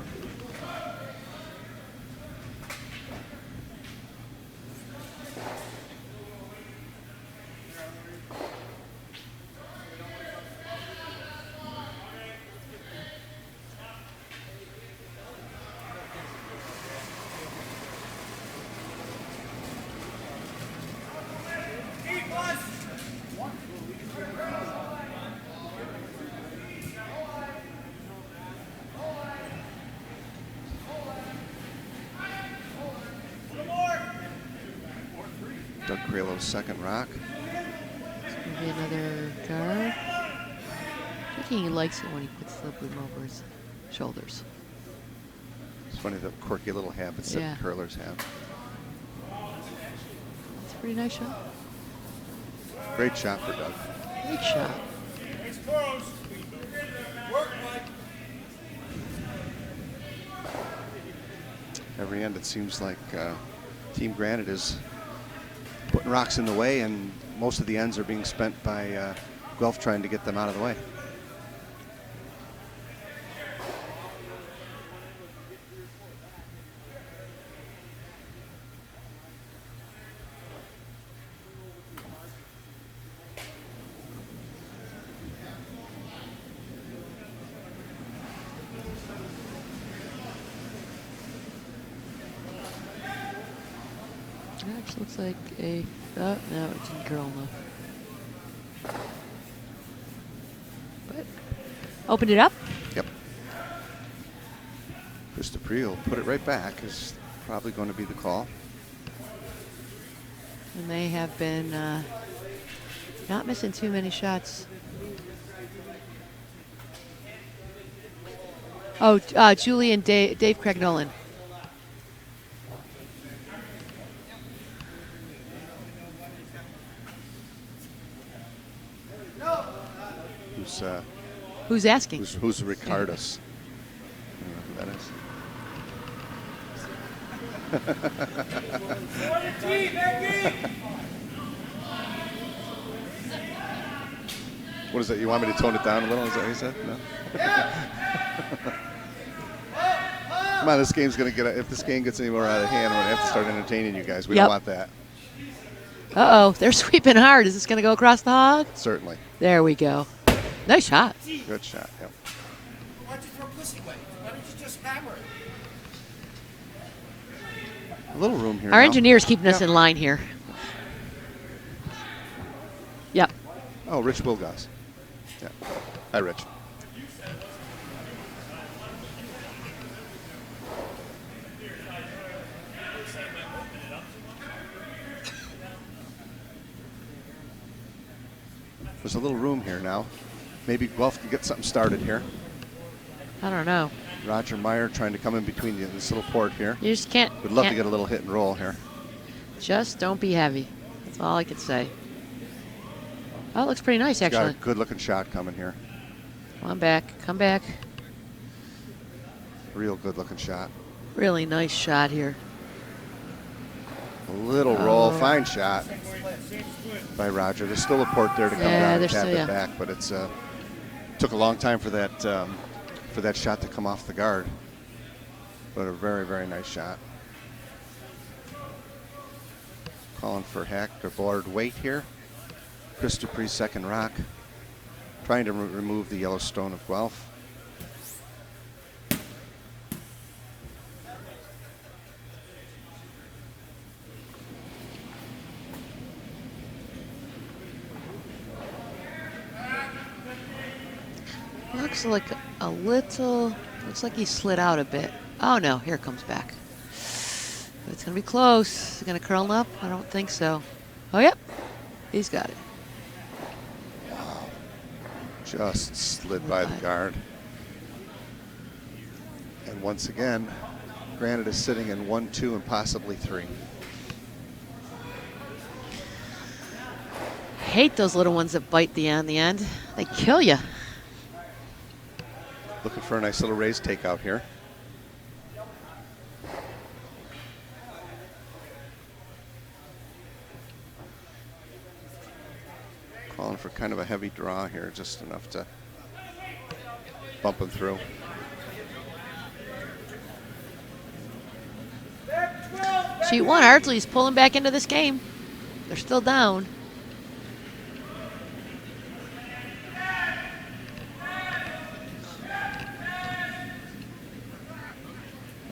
Doug Cralo's second rock. It's going to be another guard. I think he likes it when he puts the broom over his shoulders. It's funny the quirky little habits Yeah. that curlers have. It's a pretty nice shot. Great shot for Doug. Great shot. Every end, it seems like Team Granite is putting rocks in the way, and most of the ends are being spent by Guelph trying to get them out of the way. It actually looks like a... Oh, no, it didn't curl enough. But opened it up. Yep. Chris Dupree will put it right back is probably going to be the call. And they have been not missing too many shots. Oh, Julie and Dave Craig Nolan. Who's asking? Who's Ricardus? I don't know who that is. What is that? You want me to tone it down a little? Is that what you said? No. Come on, this game's gonna get. If this game gets any more out of hand, we're gonna have to start entertaining you guys. We don't want that. Uh-oh, they're sweeping hard. Is this gonna go across the hog? Certainly. There we go. Nice shot. Good shot. Yep. Why'd you throw pussy away? Why don't you just hammer it? A little room here. Our now. engineer's keeping us in line here. Yep. Oh, Rich Wilgoss. Yeah. Hi, Rich. There's a little room here now. Maybe Guelph can get something started here. I don't know. Roger Meyer trying to come in between this little port here. You just can't. Would love to can't- get a little hit and roll here. Just don't be heavy. That's all I can say. Oh, it looks pretty nice, He's got actually. a good looking shot coming here. Come on back. Come back. Real good looking shot. Really nice shot here. A little roll, Oh. fine shot by Roger. There's still a port there to come Yeah, down and there's tap still- it yeah. back, but it's took a long time for that shot to come off the guard. But a very, very nice shot. Calling for hacked or board weight here. Chris Dupree's second rock. Trying to remove the yellow stone of Guelph. Looks like a little. Looks like he slid out a bit. Oh no, here it comes back. It's gonna be close. Is it gonna curl up? I don't think so. Oh yep, he's got it. Just slid by the guard. And once again, Granite is sitting in 1, 2, and possibly 3. Hate those little ones that bite on the end. They kill you. Looking for a nice little raised takeout here. Calling for kind of a heavy draw here, just enough to bump him through. Sheet 1, Ardsley's pulling back into this game. They're still down.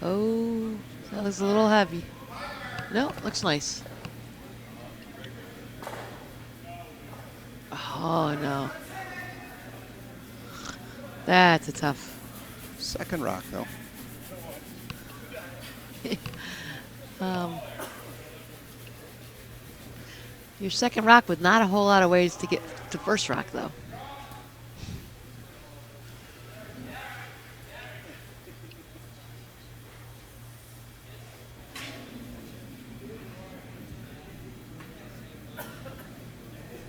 Oh, that was a little heavy. No, looks nice. Oh no. That's a tough. Second rock, though. Your second rock with not a whole lot of ways to get to first rock, though.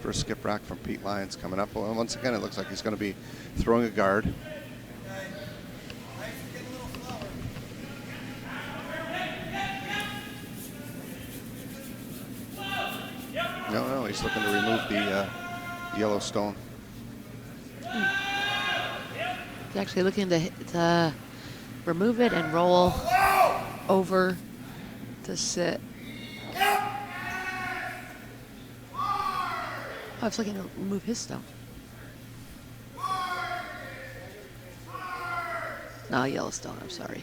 First skip rock from Pete Lyons coming up. Well, once again, it looks like he's going to be throwing a guard. No, he's looking to remove the yellow stone. He's actually looking to remove it and roll over to sit. Oh, I was looking to remove his stone. No, Yellowstone, I'm sorry.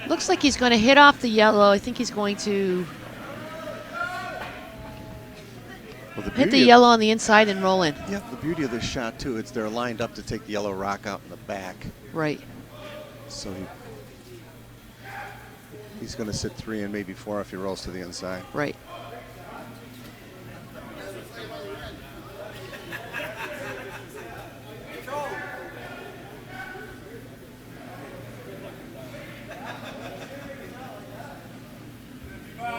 Looks like he's going to hit off the yellow. I think he's going to hit the yellow on the inside and roll in. Yeah, the beauty of this shot, too, it's they're lined up to take the yellow rock out in the back. Right. So he's going to sit 3 and maybe 4 if he rolls to the inside. Right.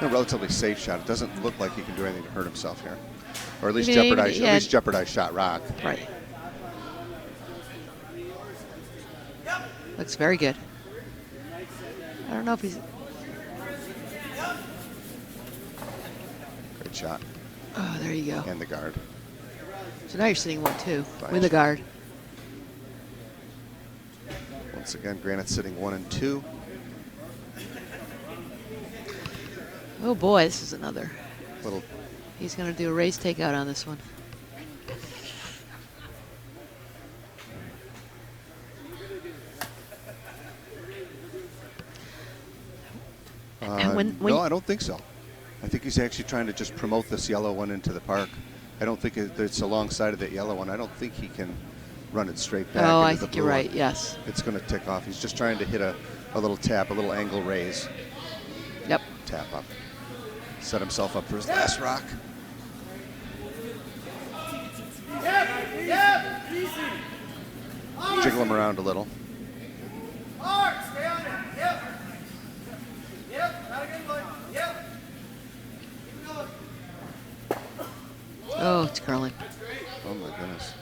A relatively safe shot. It doesn't look like he can do anything to hurt himself here, or at least Maybe, jeopardize. yeah. At least jeopardize shot rock. Right. Looks very good. I don't know if he's. Great shot. Oh, there you go. And the guard. So now you're sitting 1-2 Fine. with the guard. Once again, Granite sitting 1 and 2. Oh boy, this is another. Little He's going to do a raise takeout on this one. And when no, I don't think so. I think he's actually trying to just promote this yellow one into the park. I don't think it's alongside of that yellow one. I don't think he can run it straight back. Oh, into I the think blue you're right. one. Yes. It's going to tick off. He's just trying to hit a little tap, a little angle raise. Yep. Tap up. Set himself up for his last rock. Jiggle him around a little. Hard, stay on it. Yep. Yep, not a good one. Yep. Keep going. Oh, it's curling. Oh my goodness.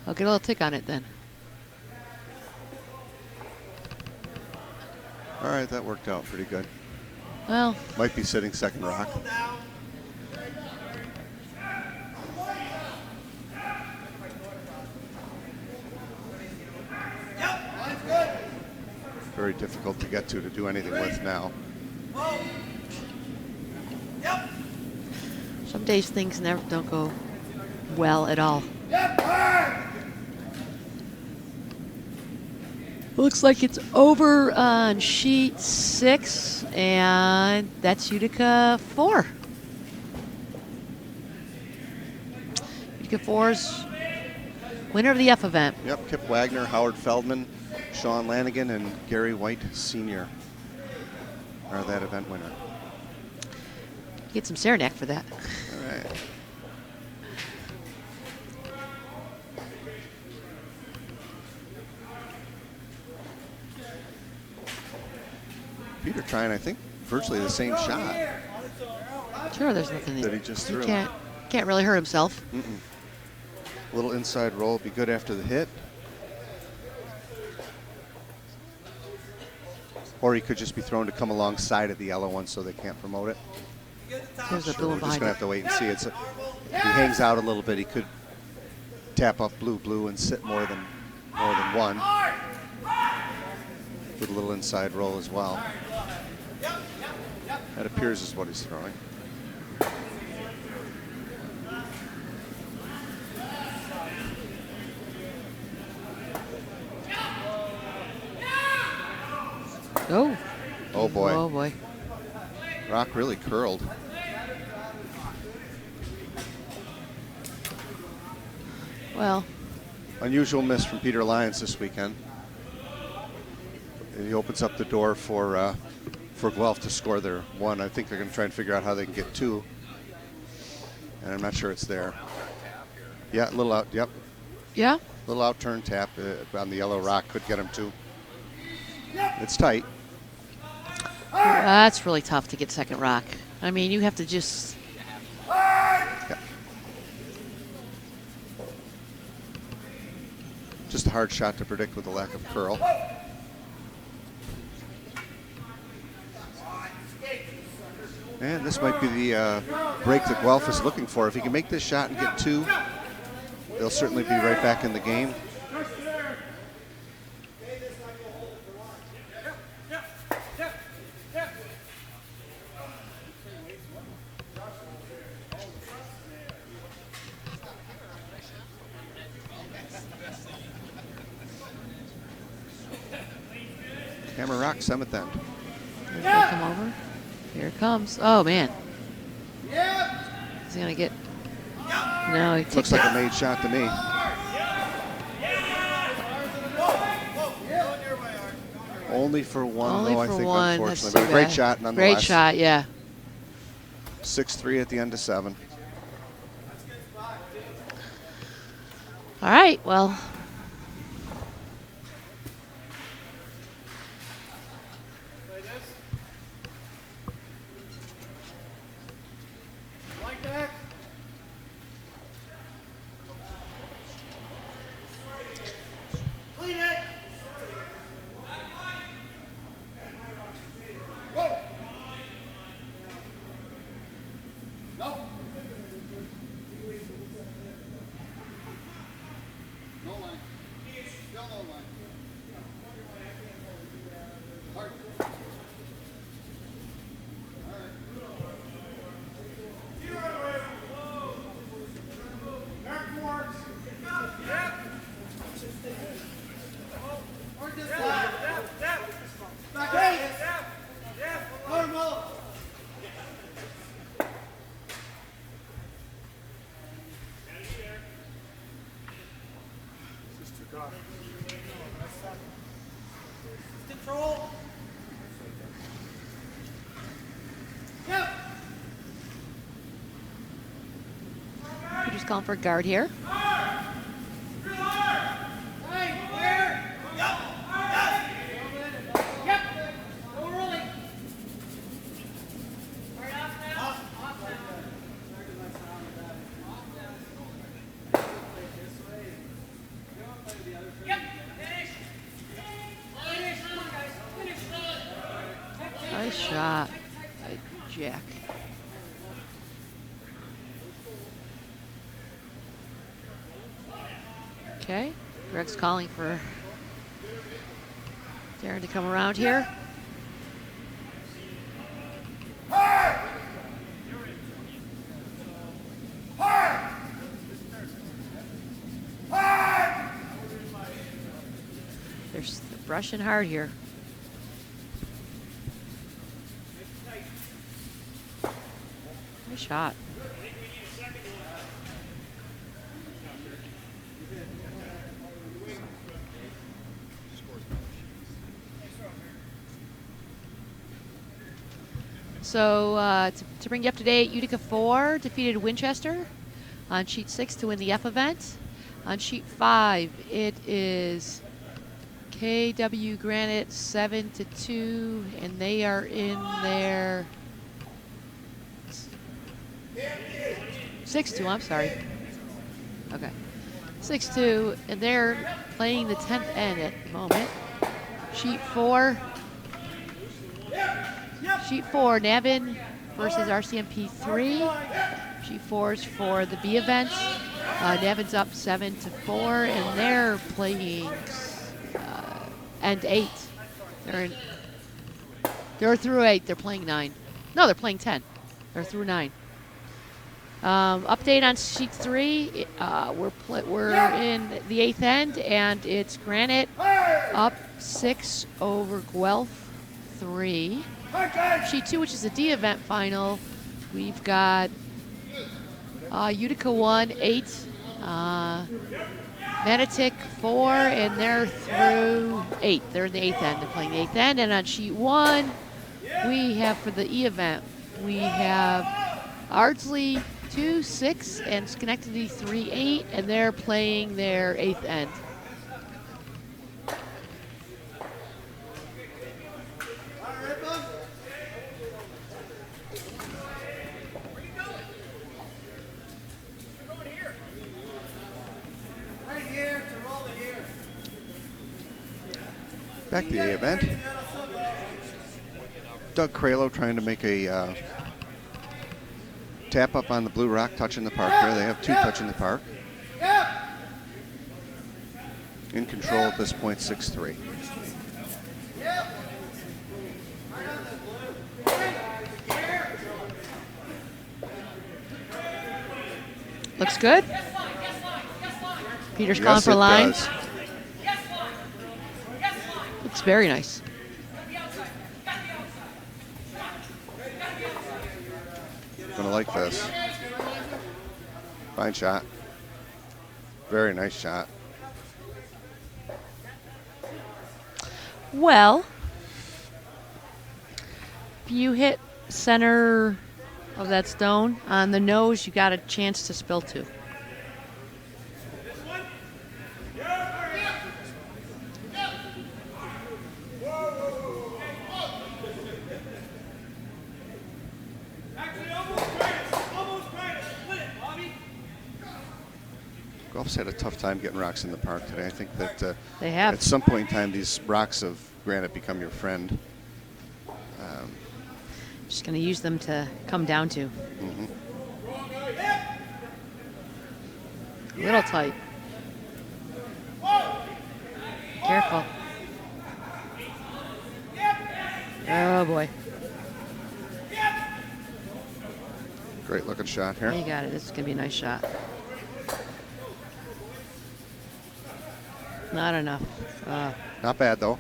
I'll get a little tick on it then. All right, that worked out pretty good. Well, Might be sitting second rock. Very difficult to get to do anything with now. some days things never don't go well at all. Looks like it's over on sheet 6, and that's Utica 4. Utica 4's winner of the F event. Yep, Kip Wagner, Howard Feldman, Sean Lanigan, and Gary White Sr. are that event winner. Get some Saranac for that. All right. Peter trying, I think, virtually the same shot Sure, there's nothing that he just he threw. can't really hurt himself. A little inside roll would be good after the hit. Or he could just be thrown to come alongside of the yellow one so they can't promote it. There's the blue We're one just behind going to it. have to wait and see. If he hangs out a little bit, he could tap up blue and sit more than one. With a little inside roll as well. That appears is what he's throwing. Oh. Oh boy. Oh boy. Rock really curled. Well, Unusual miss from Peter Lyons this weekend. And he opens up the door for Guelph to score their one. I think they're going to try and figure out how they can get two. And I'm not sure it's there. Yeah, a little out. Yep, yeah. little out turn tap on the yellow rock could get him two. It's tight. That's really tough to get second rock. I mean, you have to just. Yeah. Just a hard shot to predict with the lack of curl. And this might be the break that Guelph is looking for. If he can make this shot and get two, they'll certainly be right back in the game. Hammer Rock, 7th end. Here's gonna come over. Here it comes. Oh man. Is he gonna get? No, he Looks ticked like it. a made shot to me. Only for one, Only though, I for think, one. That's unfortunately. But a too great bad. shot, nonetheless. Great shot, yeah. 6-3 at the end of 7. All right, well. Like that. Clean it. Whoa. No. No line. Still no line. Hard. Control. Yep. We're just calling for a guard here. Nice shot by Jack. Okay, Greg's calling for Darren to come around here. They're brushing hard here. Nice shot. So to bring you up to date, Utica 4 defeated Winchester on sheet 6 to win the F event. On sheet 5, it is KW Granite 7-2, and they are in their 6-2. I'm sorry. Okay, 6-2, and they're playing the 10th end at the moment. Sheet 4. Sheet 4, Navin versus RCMP 3. Sheet 4 is for the B event. Navin's up 7-4, and they're playing end 8. They're through 8. They're playing 9. No, they're playing 10. They're through 9. Update on sheet 3. We're in the 8th end, and it's Granite up 6 over Guelph 3. Sheet 2, which is the D event final, we've got Utica 1, 8, Manitic 4, and they're through 8. They're in the 8th end. They're playing the 8th end. And on sheet 1, we have for the E event, we have Ardsley 2, 6, and Schenectady 3, 8, and they're playing their 8th end. Back to the event. Doug Kralo trying to make a tap up on the blue rock, touching the park here. They have 2 touching the park. In control at this point, 6-3. Looks good. Peter's calling for a line. Does. Looks very nice. Gonna like this. Fine shot. Very nice shot. Well, if you hit center of that stone on the nose, you got a chance to spill 2. Guelph's had a tough time getting rocks in the park today. I think that They have. at some point in time, these rocks of Granite become your friend. Just going to use them to come down to. A little tight. Careful. Oh, boy. Great looking shot here. You got it. This is going to be a nice shot. Not enough. Not bad though.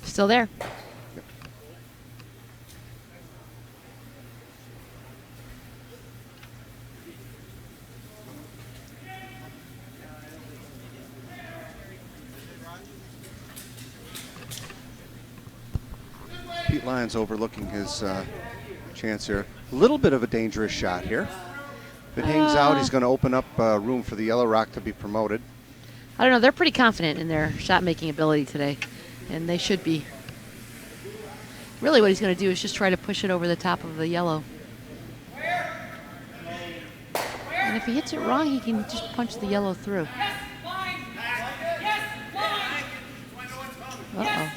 Still there. Yep. lines overlooking his chance here. A little bit of a dangerous shot here. If it hangs out, he's going to open up room for the Yellow Rock to be promoted. I don't know. They're pretty confident in their shot-making ability today, and they should be. Really what he's going to do is just try to push it over the top of the yellow. And if he hits it wrong, he can just punch the yellow through. Uh-oh.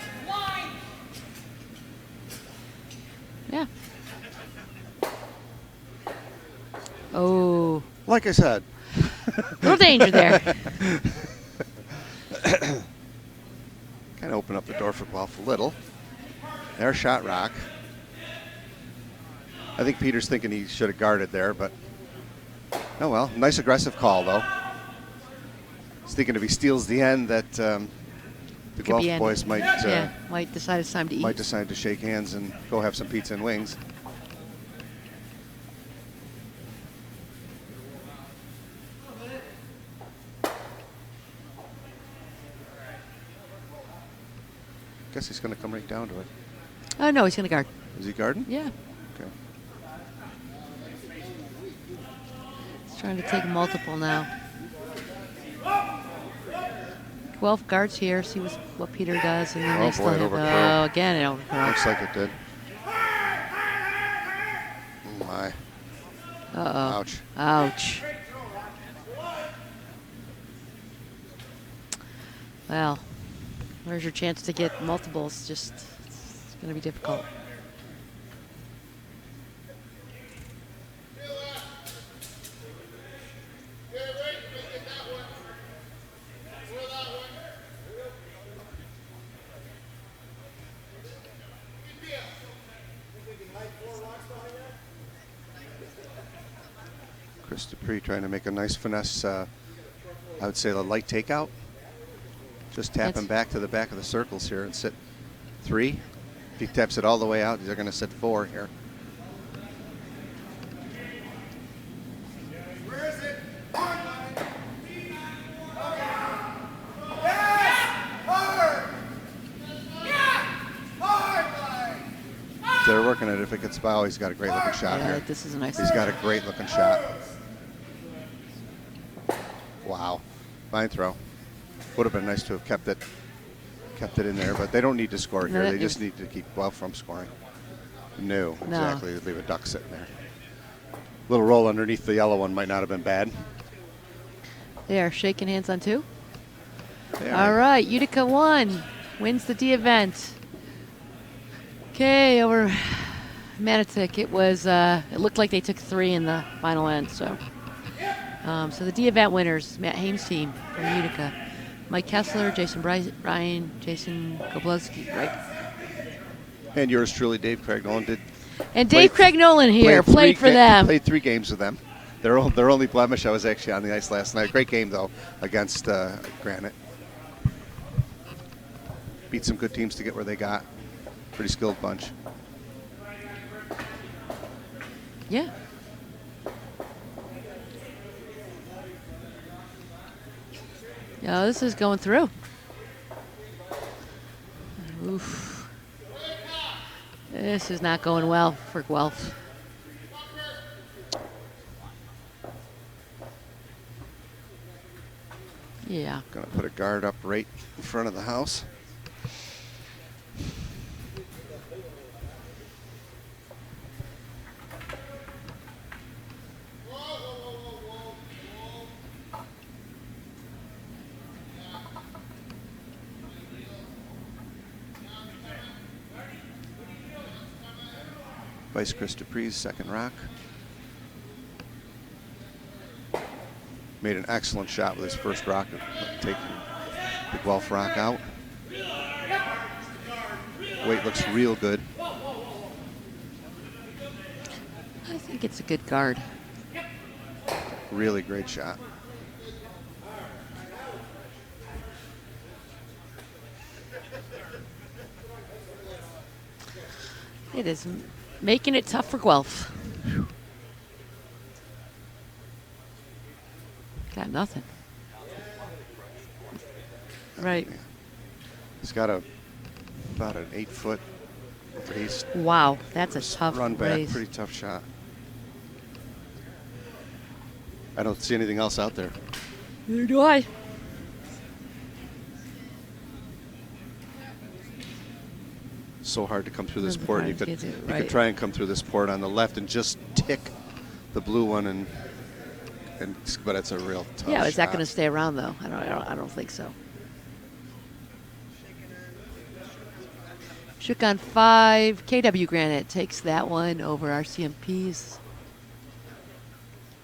Yeah. Oh. Like I said. Little danger there. Kind of open up the door for Guelph a little. Their shot rock. I think Peter's thinking he should have guarded there, but oh well. Nice aggressive call, though. He's thinking if he steals the end that the Guelph boys might might decide it's time to eat. Might decide to shake hands and go have some pizza and wings. Guess he's going to come right down to it. Oh, no, he's going to guard. Is he guarding? Yeah. Okay. He's trying to take multiple now. Guelph guards here, see what Peter does, and then they still have, again, it overcurled. Looks like it did. Oh my. Uh-oh. Ouch. Ouch. Well, where's your chance to get multiples? Just, it's going to be difficult. Chris Dupree trying to make a nice finesse, I would say the light takeout. Just tapping back to the back of the circles here and sit 3. If he taps it all the way out, they're going to sit 4 here. Where is it? They're working it. If it gets by, he's got a great looking shot here. This is a nice. He's got a great looking shot. Wow, fine throw. Would have been nice to have kept it in there, but they don't need to score here. They just need to keep Guelph from scoring. No, exactly. They'd leave a duck sitting there. Little roll underneath the yellow one might not have been bad. They are shaking hands on 2. All right, Utica 1 wins the D event. Okay, over Manitic, it was. It looked like they took 3 in the final end. So the D event winners, Matt Hames' team from Utica, Mike Kessler, Jason Ryan, Jason Koblowski, right? And yours truly, Dave Craig Nolan, did. And Dave Craig Nolan here played for them. Played 3 games with them. Their only blemish. I was actually on the ice last night. Great game though against Granite. Beat some good teams to get where they got. Pretty skilled bunch. Yeah. Yeah, this is going through. Oof. This is not going well for Guelph. Yeah. Gonna put a guard up right in front of the house. Vice Chris Dupree's second rock. Made an excellent shot with his first rock, taking the Guelph rock out. Weight looks real good. I think it's a good guard. Really great shot. It is making it tough for Guelph. Got nothing. Right. He's got about an 8-foot He's Wow, that's a tough run back, race. pretty tough shot. I don't see anything else out there. Neither do I. So hard to come through this Doesn't port. matter, You could, kids are you right. could try and come through this port on the left and just tick the blue one, and but it's a real tough Yeah, is that shot. going to stay around though? I don't think so. Shook on 5. KW Granite takes that one over RCMP's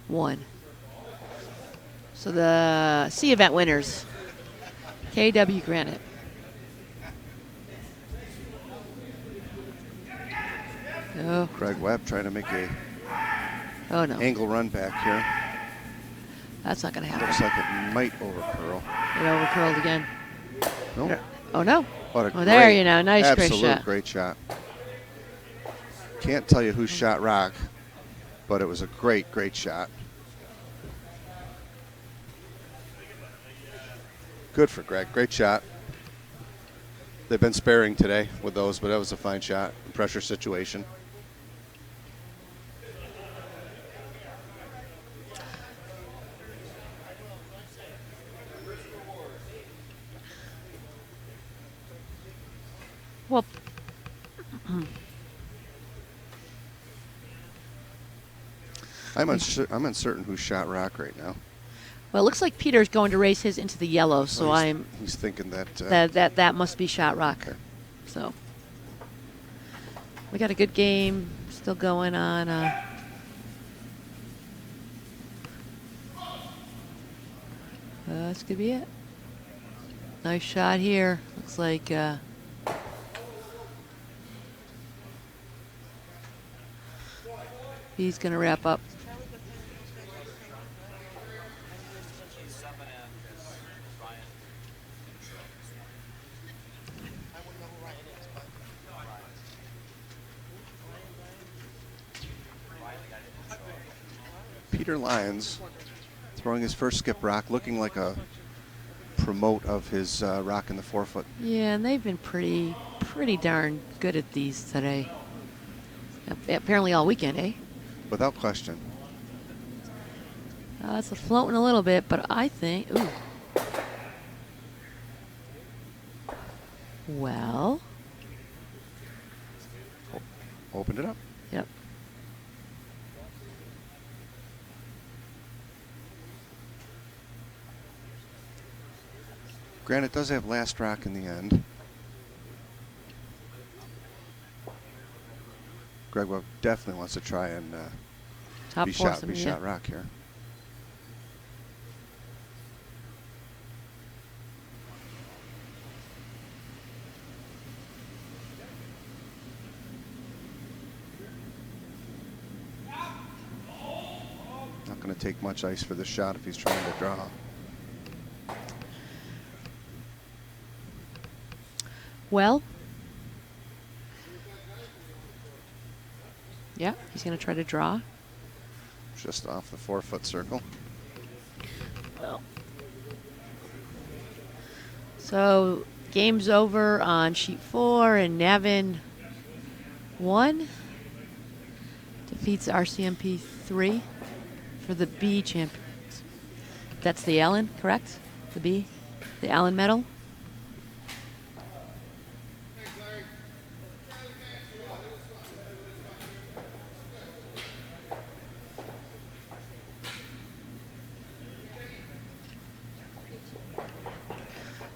1. So the C event winners, KW Granite. Oh, Craig Webb trying to make a oh no, angle run back here. that's not going to happen. Looks like it might overcurl. It overcurled again. Nope. Oh no. What a Oh, there great, you know, nice, great absolute shot. great shot. Can't tell you who shot rock, but it was a great, great shot. Good for Greg. Great shot. They've been sparing today with those, but that was a fine shot. Pressure situation. Well, I'm uncertain who shot rock right now. well, it looks like Peter's going to race his into the yellow, so He's thinking that. that must be shot rock. Okay. So we got a good game still going on. This could be it. Nice shot here. Looks like he's going to wrap up. Peter Lyons throwing his first skip rock, looking like a promote of his rock in the 4-foot. Yeah, and they've been pretty darn good at these today. Apparently all weekend, eh? Without question. It's floating a little bit, but I think, ooh. Well, Opened it up. yep. Granite does have last rock in the end. Greg Webb definitely wants to try and Top be four, shot rock here. Not going to take much ice for the shot if he's trying to draw. Well, yeah, he's going to try to draw. Just off the 4-foot circle. Well. So game's over on sheet 4, and Navin 1 defeats RCMP 3 for the B champions. That's the Allen, correct? The B, the Allen medal.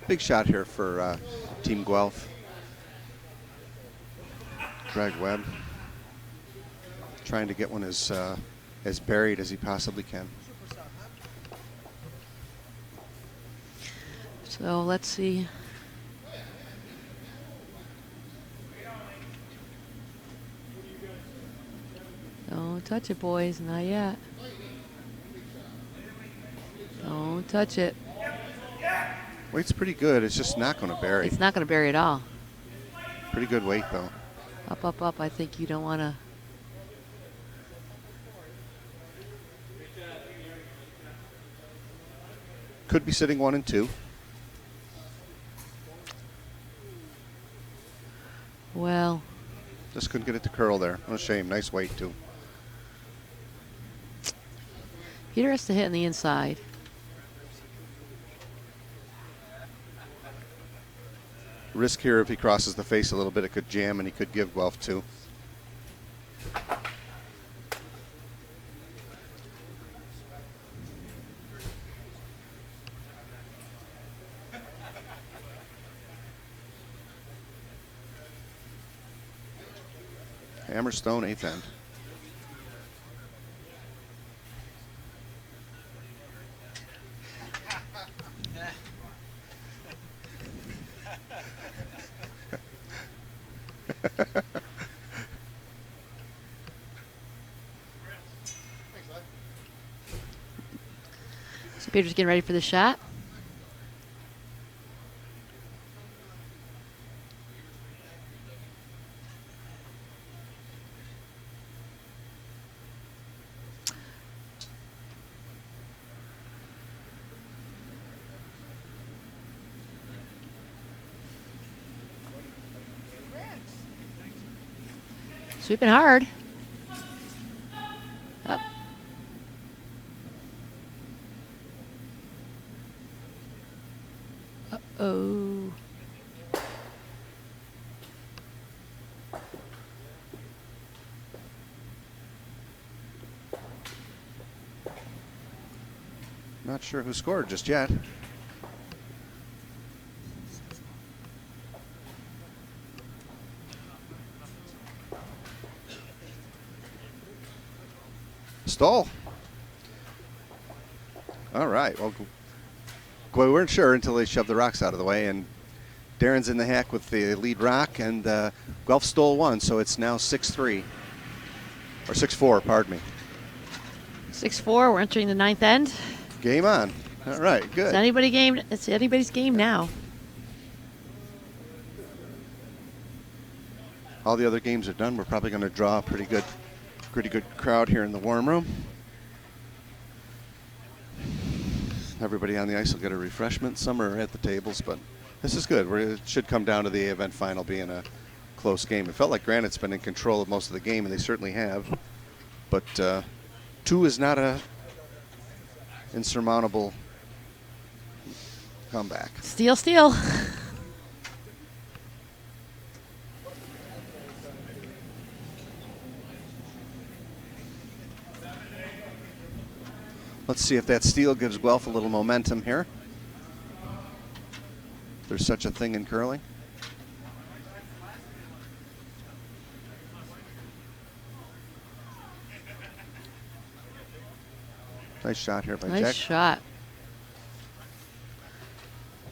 Big shot here for Team Guelph. Greg Webb trying to get one as buried as he possibly can. So let's see. Don't touch it, boys. Not yet. Don't touch it. Weight's pretty good. It's just not going to bury. It's not going to bury at all. Pretty good weight, though. Up, up, up. I think you don't want to. Could be sitting 1 and 2. Well, Just couldn't get it to curl there. What a shame. Nice weight, too. Peter has to hit on the inside. Risk here if he crosses the face a little bit, it could jam and he could give Guelph 2. Hammerstone, 8th end. So Peter's getting ready for the shot. Sweeping hard. Up. Uh-oh. Not sure who scored just yet. Stall. All right. Well, we weren't sure until they shoved the rocks out of the way, and Darren's in the hack with the lead rock, and Guelph stole one, so it's now 6-3. Or 6-4, pardon me. 6-4, we're entering the 9th end. Game on. All right, good. It's anybody's game now. All the other games are done. We're probably going to draw a pretty good crowd here in the warm room. Everybody on the ice will get a refreshment. Some are at the tables, but this is good. It should come down to the event final being a close game. It felt like Granite's been in control of most of the game, and they certainly have. But 2 is not a insurmountable comeback. Steal, steal. Let's see if that steal gives Guelph a little momentum here. There's such a thing in curling. Nice shot here by Jack. Nice shot.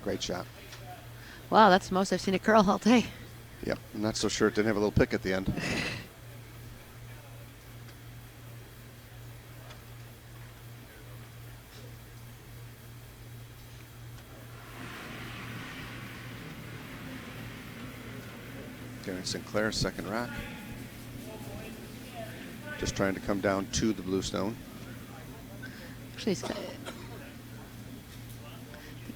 Great shot. Wow, that's the most I've seen it curl all day. Yep, I'm not so sure it didn't have a little pick at the end. Darren Sinclair, second rock. Just trying to come down to the blue stone. Actually, I think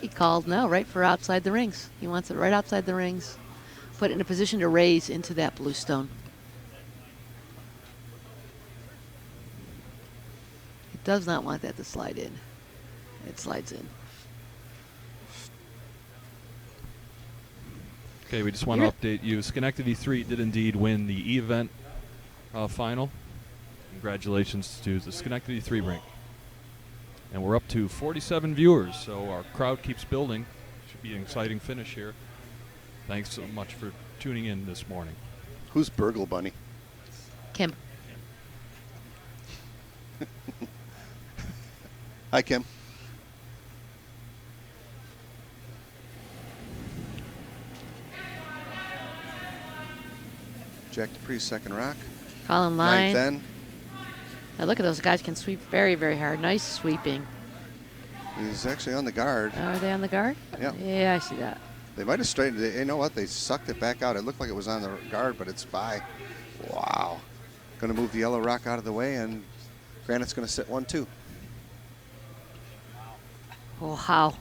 he called no, right for outside the rings. He wants it right outside the rings. Put it in a position to raise into that blue stone. He does not want that to slide in. It slides in. Okay, we just want to update you. Schenectady 3 did indeed win the event final. Congratulations to the Schenectady 3 rink. And we're up to 47 viewers, so our crowd keeps building. Should be an exciting finish here. Thanks so much for tuning in this morning. Who's Burgle Bunny? Kim. Hi, Kim. Jack Dupree's second rock. Colin line. 9th end. Now look at those guys can sweep very, very hard. Nice sweeping. He's actually on the guard. Are they on the guard? Yeah. Yeah, I see that. They might have straightened it. You know what? They sucked it back out. It looked like it was on the guard, but it's by. Wow. Going to move the yellow rock out of the way, and Granite's going to sit 1-2. Oh, how?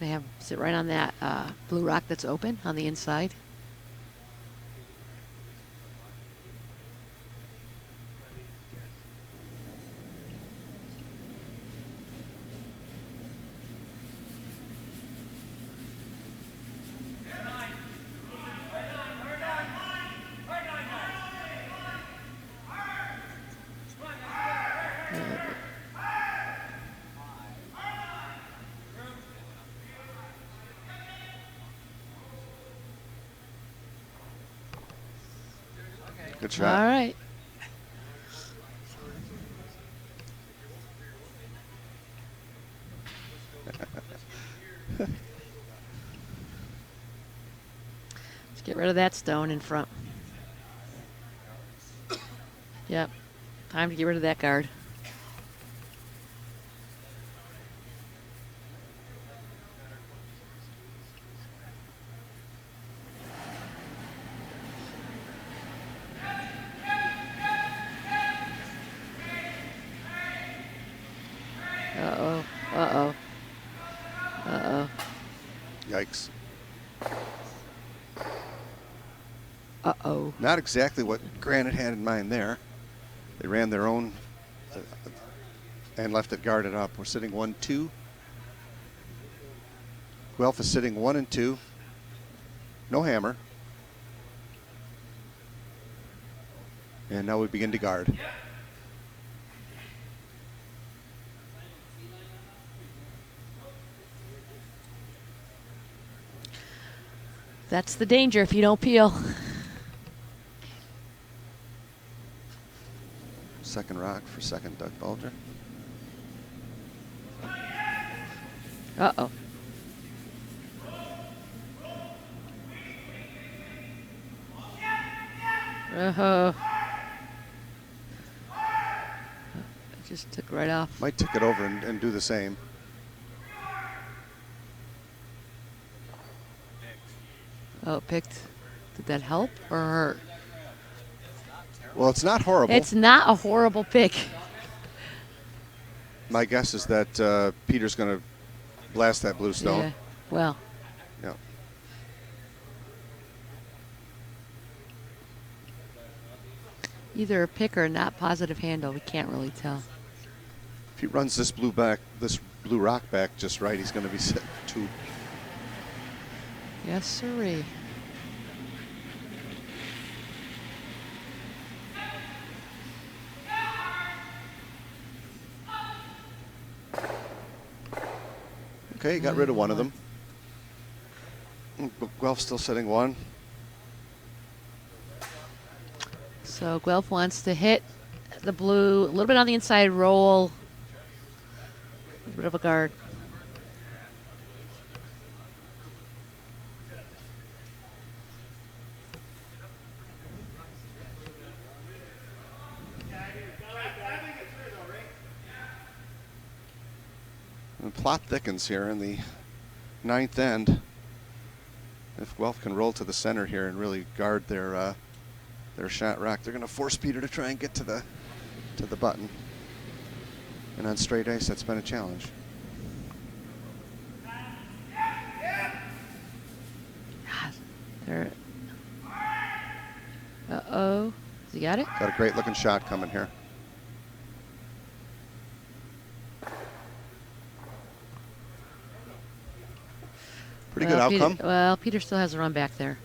Gonna have sit right on that blue rock that's open on the inside. Good shot. All right. Let's get rid of that stone in front. Yep. Time to get rid of that guard. Uh-oh. Uh-oh. Uh-oh. Yikes. Uh-oh. Not exactly what Granite had in mind there. They ran their own and left it guarded up. We're sitting 1-2. Guelph is sitting 1 and 2. No hammer. And now we begin to guard. That's the danger if you don't peel. Second rock for second Doug Bulger. Uh-oh. Uh-oh. It just took right off. Might tick it over and do the same. Oh, it picked. Did that help or hurt? Well, it's not horrible. It's not a horrible pick. My guess is that Peter's going to blast that blue stone. Yeah. Well. Yeah. Either a pick or a not positive handle. We can't really tell. If he runs this blue rock back just right, he's going to be set 2. Yes, sirree. Okay, got rid of one of them. Guelph's still sitting 1. So Guelph wants to hit the blue a little bit on the inside, roll. A little bit of a guard. And plot thickens here in the 9th end. If Guelph can roll to the center here and really guard their shot rock, they're going to force Peter to try and get to the button. And on straight ice, that's been a challenge. Uh-oh. Has he got it? Got a great looking shot coming here. Pretty good outcome. Peter still has a run back there.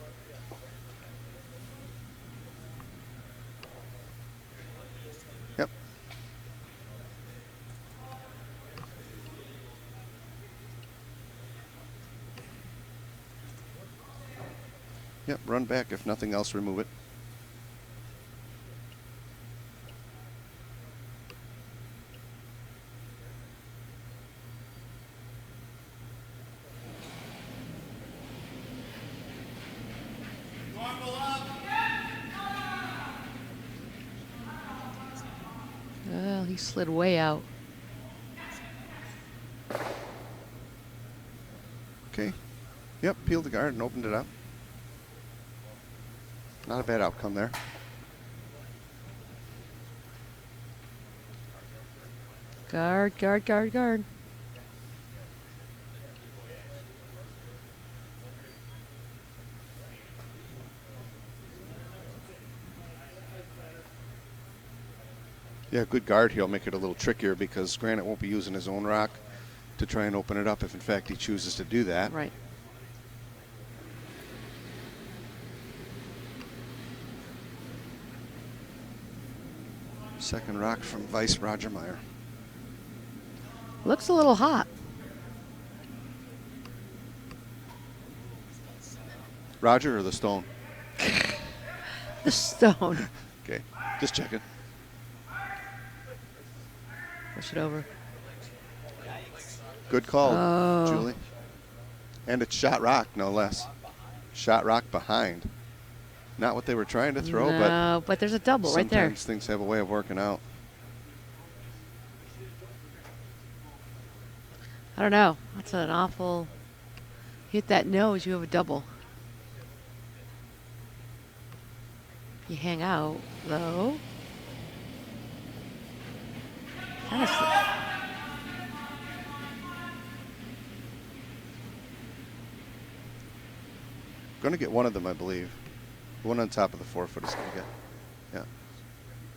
Yep. Yep, run back. If nothing else, remove it. Well, he slid way out. Okay. Yep, peeled the guard and opened it up. Not a bad outcome there. Guard, guard, guard, guard. Yeah, good guard here will make it a little trickier because Granite won't be using his own rock to try and open it up if in fact he chooses to do that. Right. Second rock from Vice Roger Meyer. Looks a little hot. Roger or the stone? The stone. Okay, just checking. Push it over. Good call, Oh. Julie. And it's shot rock, no less. Shot rock behind. Not what they were trying to throw, No, but there's a double but right there. sometimes things have a way of working out. I don't know. That's an awful. Hit that nose, you have a double. You hang out, though. Kind of. Going to get one of them, I believe. The one on top of the 4 foot is going to get. Yeah.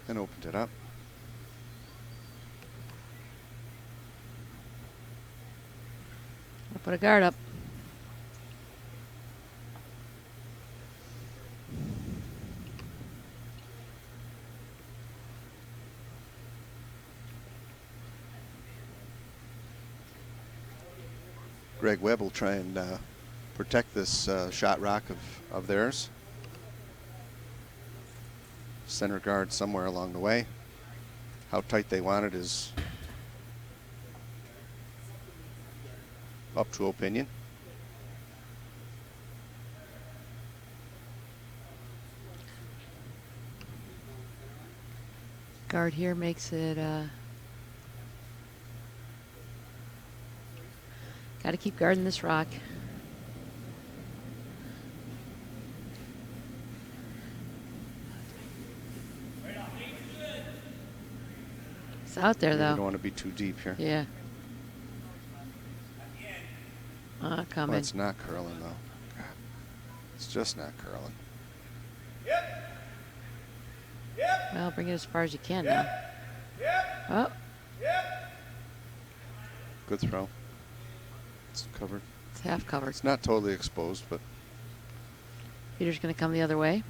And opened it up. I'll put a guard up. Greg Webb will try and protect this shot rock of theirs. Center guard somewhere along the way. How tight they want it is up to opinion. Guard here makes it. Got to keep guarding this rock. It's out there, You though. don't want to be too deep here. Yeah. Well, Coming. it's not curling, though. God. It's just not curling. Well, bring it as far as you can now. Oh, Good throw. It's covered. it's half covered. It's not totally exposed, but Peter's going to come the other way.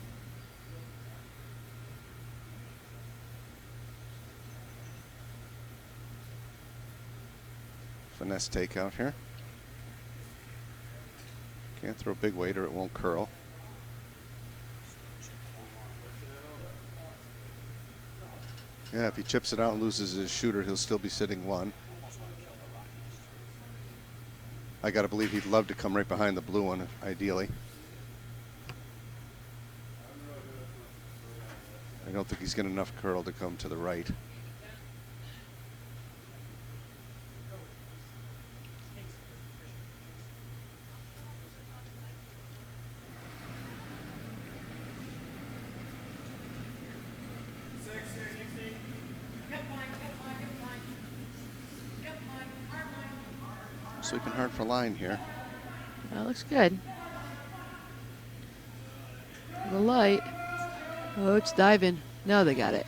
finesse takeout here. Can't throw big weight or it won't curl. Yeah, if he chips it out and loses his shooter, he'll still be sitting 1. I got to believe he'd love to come right behind the blue one, ideally. I don't think he's got enough curl to come to the right. Sweeping hard for line here. That looks good. The light. Oh, it's diving. No, they got it.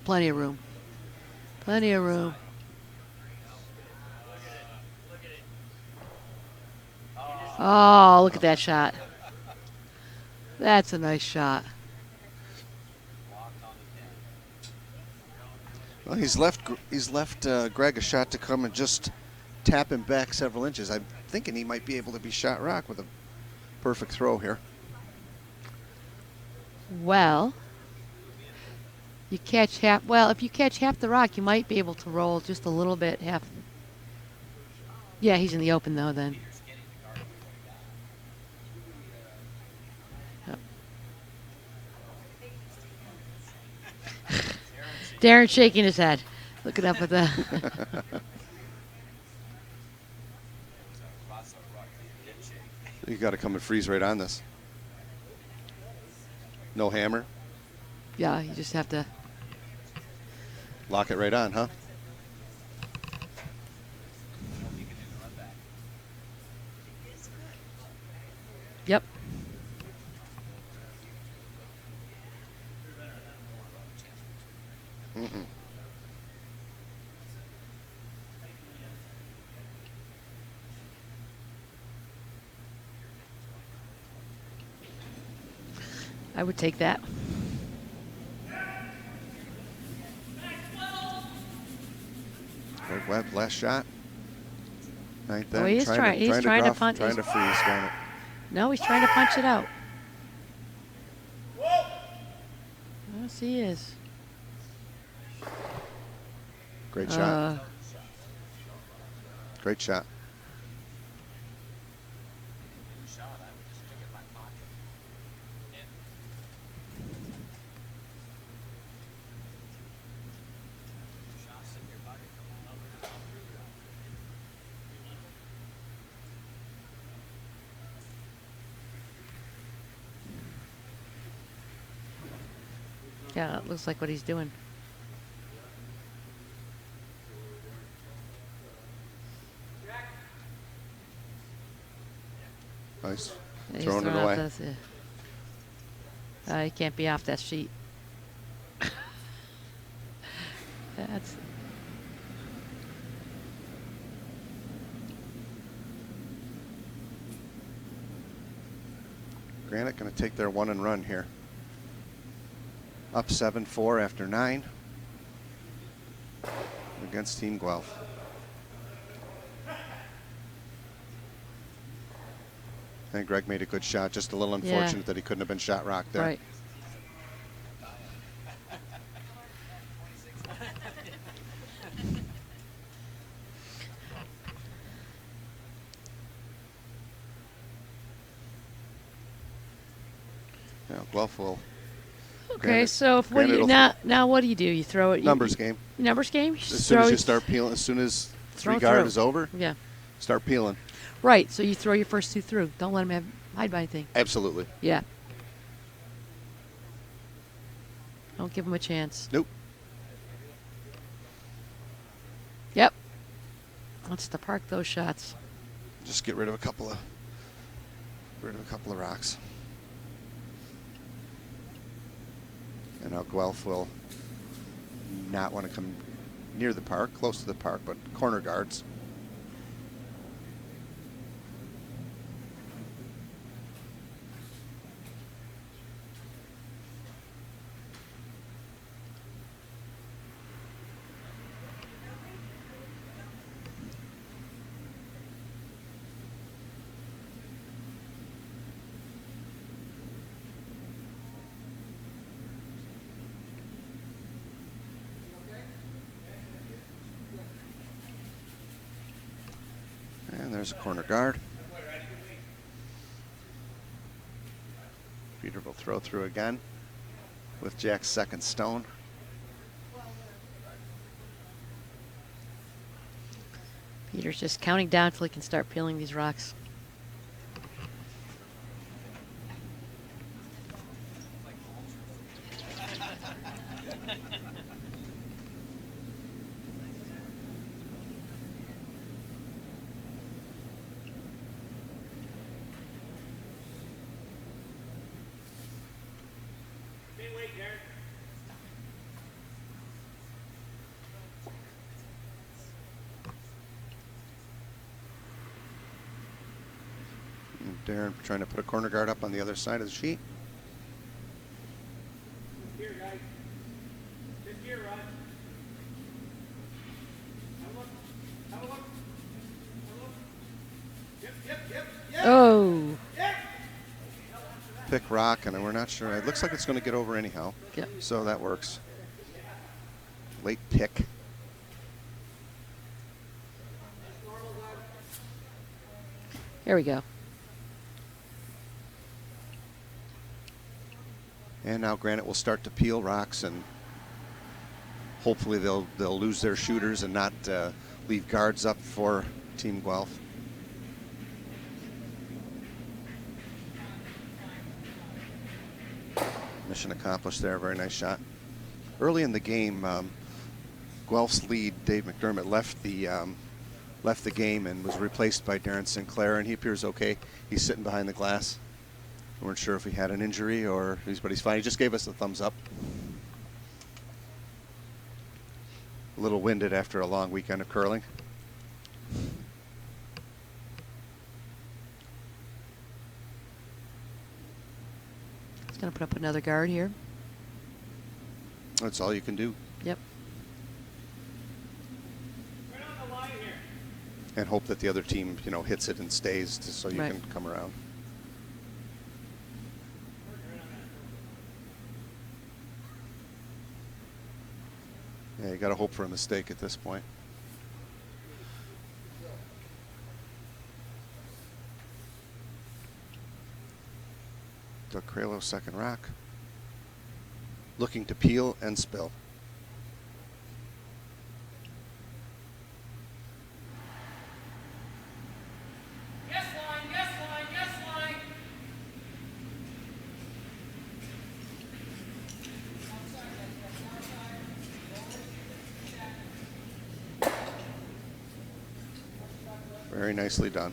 Plenty of room. Plenty of room. Oh, look at that shot. That's a nice shot. Well, he's left Greg a shot to come and just tap him back several inches. I'm thinking he might be able to be shot rock with a perfect throw here. Well, you catch half. Well, if you catch half the rock, you might be able to roll just a little bit. Half. Yeah, he's in the open though. Then. Yep. Darren's shaking his head, looking up at the. You got to come and freeze right on this. No hammer. Yeah, you just have to. Lock it right on, huh? Yep. I would take that. Greg Webb, last shot. Ninth Oh, end, he is trying. He's trying to punch. Trying to freeze Granite. No, he's trying to punch it out. Yes, he is. Great shot. Great shot. Yeah, it looks like what he's doing. Nice. He's Throwing it throwing away. out those, he can't be off that sheet. That's Granite going to take their one and run here. Up 7-4 after 9 against Team Guelph. I think Greg made a good shot. Just a little unfortunate that he couldn't have been shot rock there. right. Yeah, Guelph will. Okay, Granite- so if what do Granite you will- now? What do you do? You throw it. Numbers game. Numbers game. As soon as you start peeling, as soon as Throw three guard through. is over, Yeah. start peeling. Right. So you throw your first two through. Don't let him hide by anything. Absolutely. Yeah. Don't give him a chance. Nope. Yep. Wants to park those shots. Just get rid of a couple of rocks. And now Guelph will not want to come near the park, close to the park, but corner guards. And there's a corner guard. Peter will throw through again with Jack's second stone. Peter's just counting down till he can start peeling these rocks. And Darren trying to put a corner guard up on the other side of the sheet. Here, guys. Just here, Rod. Have a look. Have a look. Have a look. Yep. Oh. Yep. Pick rock, and we're not sure. It looks like it's going to get over anyhow. Yep. So that works. Late pick. Here we go. And now Granite will start to peel rocks, and hopefully they'll lose their shooters and not leave guards up for Team Guelph. Mission accomplished there. Very nice shot. Early in the game, Guelph's lead, Dave McDermott, left the game and was replaced by Darren Sinclair, and he appears okay. He's sitting behind the glass. We weren't sure if he had an injury but he's fine. He just gave us a thumbs up. A little winded after a long weekend of curling. He's going to put up another guard here. That's all you can do. Yep. Right on the line here. And hope that the other team, you know, hits it and stays so you Right. can come around. Yeah, you got to hope for a mistake at this point. Doug Kralo, second rock. Looking to peel and spill. Yes line, yes line, yes line. Very nicely done.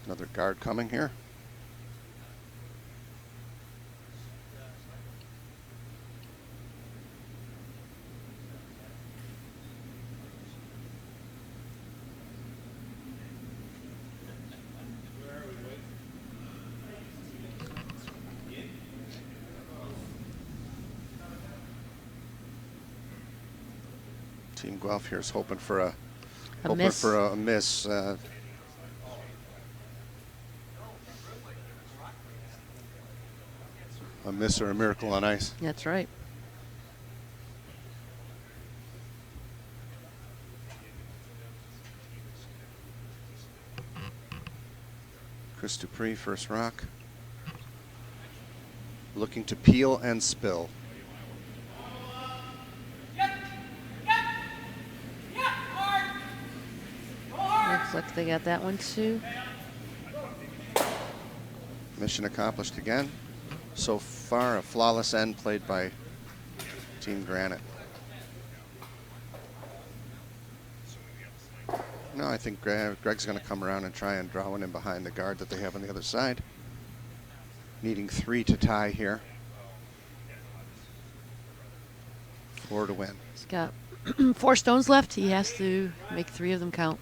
Another guard coming here. Team Guelph here is hoping for a miss. miss. A miss or a miracle on ice. That's right. Chris Dupree, first rock. Looking to peel and spill. Yep, yep, yep, hard. Go hard. Looks like they got that one too. Mission accomplished again. So far, a flawless end played by Team Granite. No, I think Greg's going to come around and try and draw one in behind the guard that they have on the other side. Needing 3 to tie here. 4 to win. He's got 4 stones left. He has to make 3 of them count.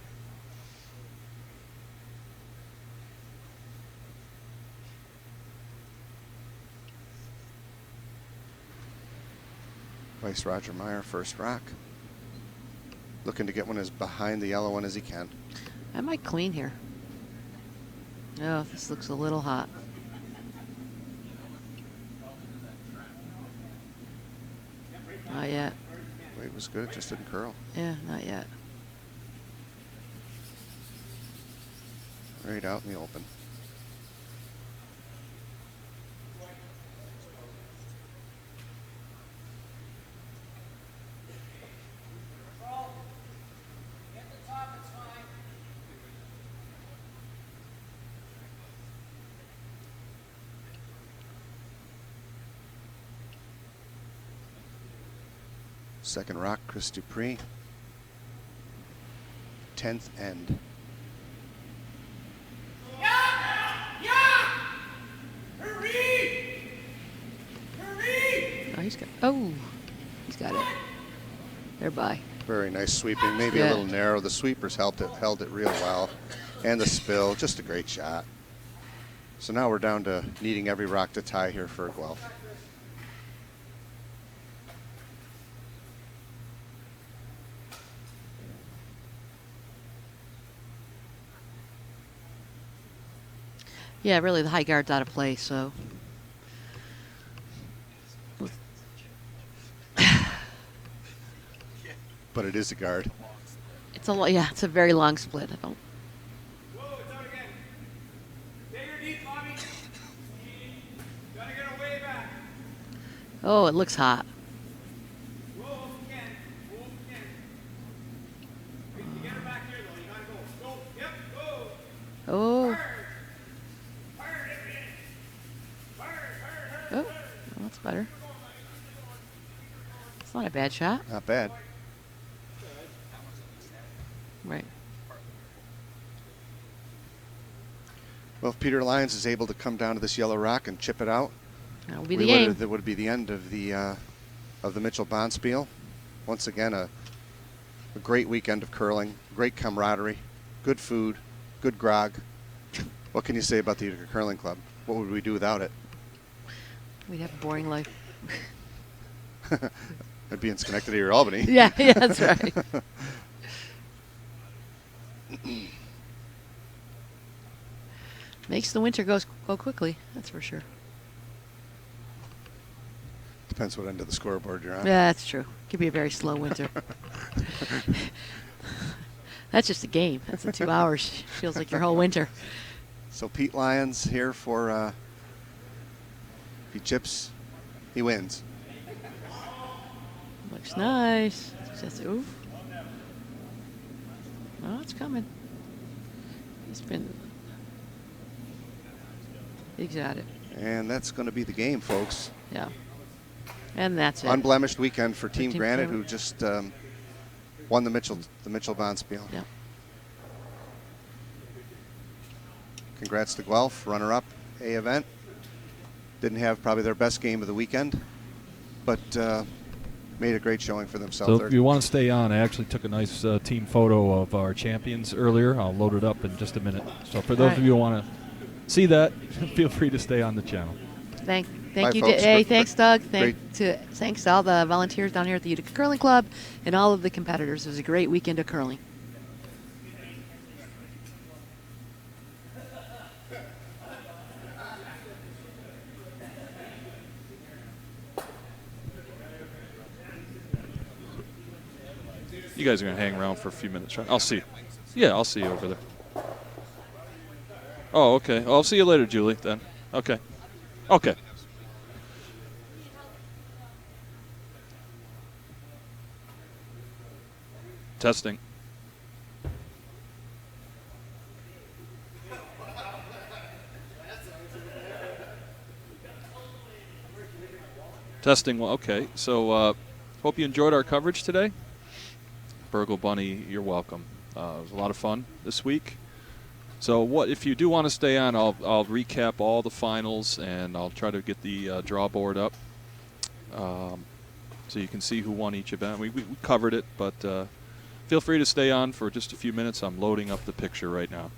Vice Roger Meyer, first rock. Looking to get one as behind the yellow one as he can. I might clean here. Oh, this looks a little hot. Not yet. Weight was good, it just didn't curl. Yeah, not yet. Right out in the open. Get the top, it's fine. Second rock, Chris Dupree. 10th end. Hurry! Hurry! Oh, he's got it. They're by. Very nice sweeping, maybe Yeah. a little narrow. The sweepers held it real well. And the spill, just a great shot. So now we're down to needing every rock to tie here for Guelph. Yeah, really, the high guard's out of play, so. But it is a guard. It's it's a very long split. I don't. Whoa, it's out again. Stay your deep, Bobby. Gotta get away back. Oh, it looks hot. Whoa, if you can. Whoa, if you can. Wait, you get her back here, though. You gotta go. Go. Yep, go. Oh, Fire it, man. Fire. oh, well, that's better. It's not a bad shot. Not bad. Right. Well, if Peter Lyons is able to come down to this yellow rock and chip it out, That'll be the game. that would be the end of the of the Mitchell Bonspiel. Once again, a great weekend of curling, great camaraderie, good food, good grog. What can you say about the Utica Curling Club? What would we do without it? We'd have a boring life. I'd be in Schenectady or Albany. Yeah, that's right. Makes the winter go quickly, that's for sure. Depends what end of the scoreboard you're on. Yeah, that's true. Could be a very slow winter. That's just a game. That's the 2 hours. Feels like your whole winter. So Pete Lyons here for, if he chips, he wins. Looks nice. Just oof. Oh, it's coming. He's been. He's got it. And that's going to be the game, folks. Yeah. And that's it. Unblemished weekend for Team Team Granite, Granite. who just won the Mitchell Bonspiel. Yeah. Congrats to Guelph, runner-up A event. Didn't have probably their best game of the weekend, but made a great showing for themselves. So if you want to stay on, I actually took a nice team photo of our champions earlier. I'll load it up in just a minute. So for those of you who want to see that, feel free to stay on the channel. Thank Bye, you. folks. Hey, thanks, Doug. Great. Thanks to all the volunteers down here at the Utica Curling Club and all of the competitors. It was a great weekend of curling. You guys are going to hang around for a few minutes, right? I'll see you. Yeah, I'll see you over there. Oh, okay. Well, I'll see you later, Julie, then. Okay. Okay. Testing. Testing. Well, okay. So, hope you enjoyed our coverage today. Burgle Bunny, you're welcome. It was a lot of fun this week. So, what if you do want to stay on? I'll recap all the finals and I'll try to get the draw board up, so you can see who won each event. We covered it, but feel free to stay on for just a few minutes. I'm loading up the picture right now.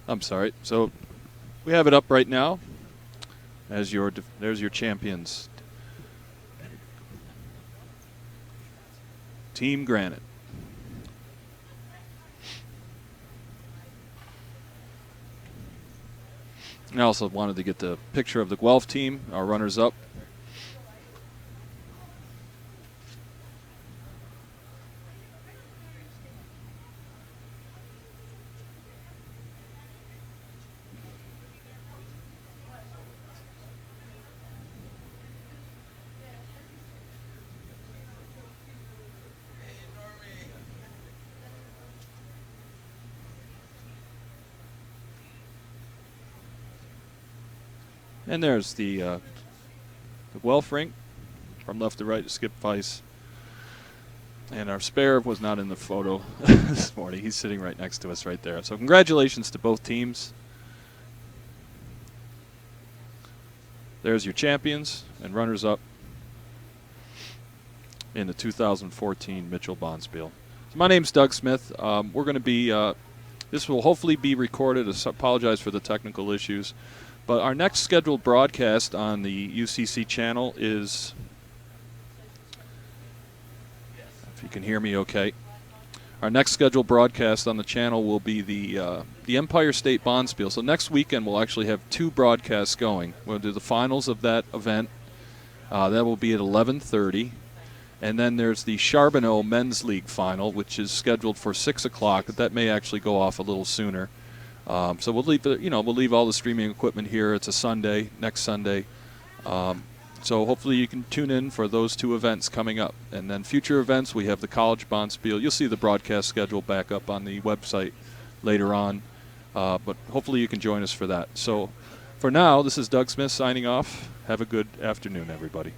I'm sorry. So we have it up right now. As there's your champions. Team Granite. I also wanted to get the picture of the Guelph team, our runners-up. And there's the Guelph rink from left to right, Skip Weiss. And our spare was not in the photo this morning. He's sitting right next to us right there. So congratulations to both teams. There's your champions and runners-up in the 2014 Mitchell Bonspiel. So my name's Doug Smith. We're going to be, this will hopefully be recorded. I apologize for the technical issues. But our next scheduled broadcast on the UCC channel is, if you can hear me okay, our next scheduled broadcast on the channel will be the Empire State Bonspiel. So next weekend we'll actually have 2 broadcasts going. We'll do the finals of that event. That will be at 11:30. And then there's the Charbonneau Men's League final, which is scheduled for 6 o'clock. But that may actually go off a little sooner. So we'll leave all the streaming equipment here. It's a Sunday, next Sunday. So hopefully you can tune in for those 2 events coming up. And then future events, we have the College Bonspiel. You'll see the broadcast schedule back up on the website later on. But hopefully you can join us for that. So for now, this is Doug Smith signing off. Have a good afternoon, everybody.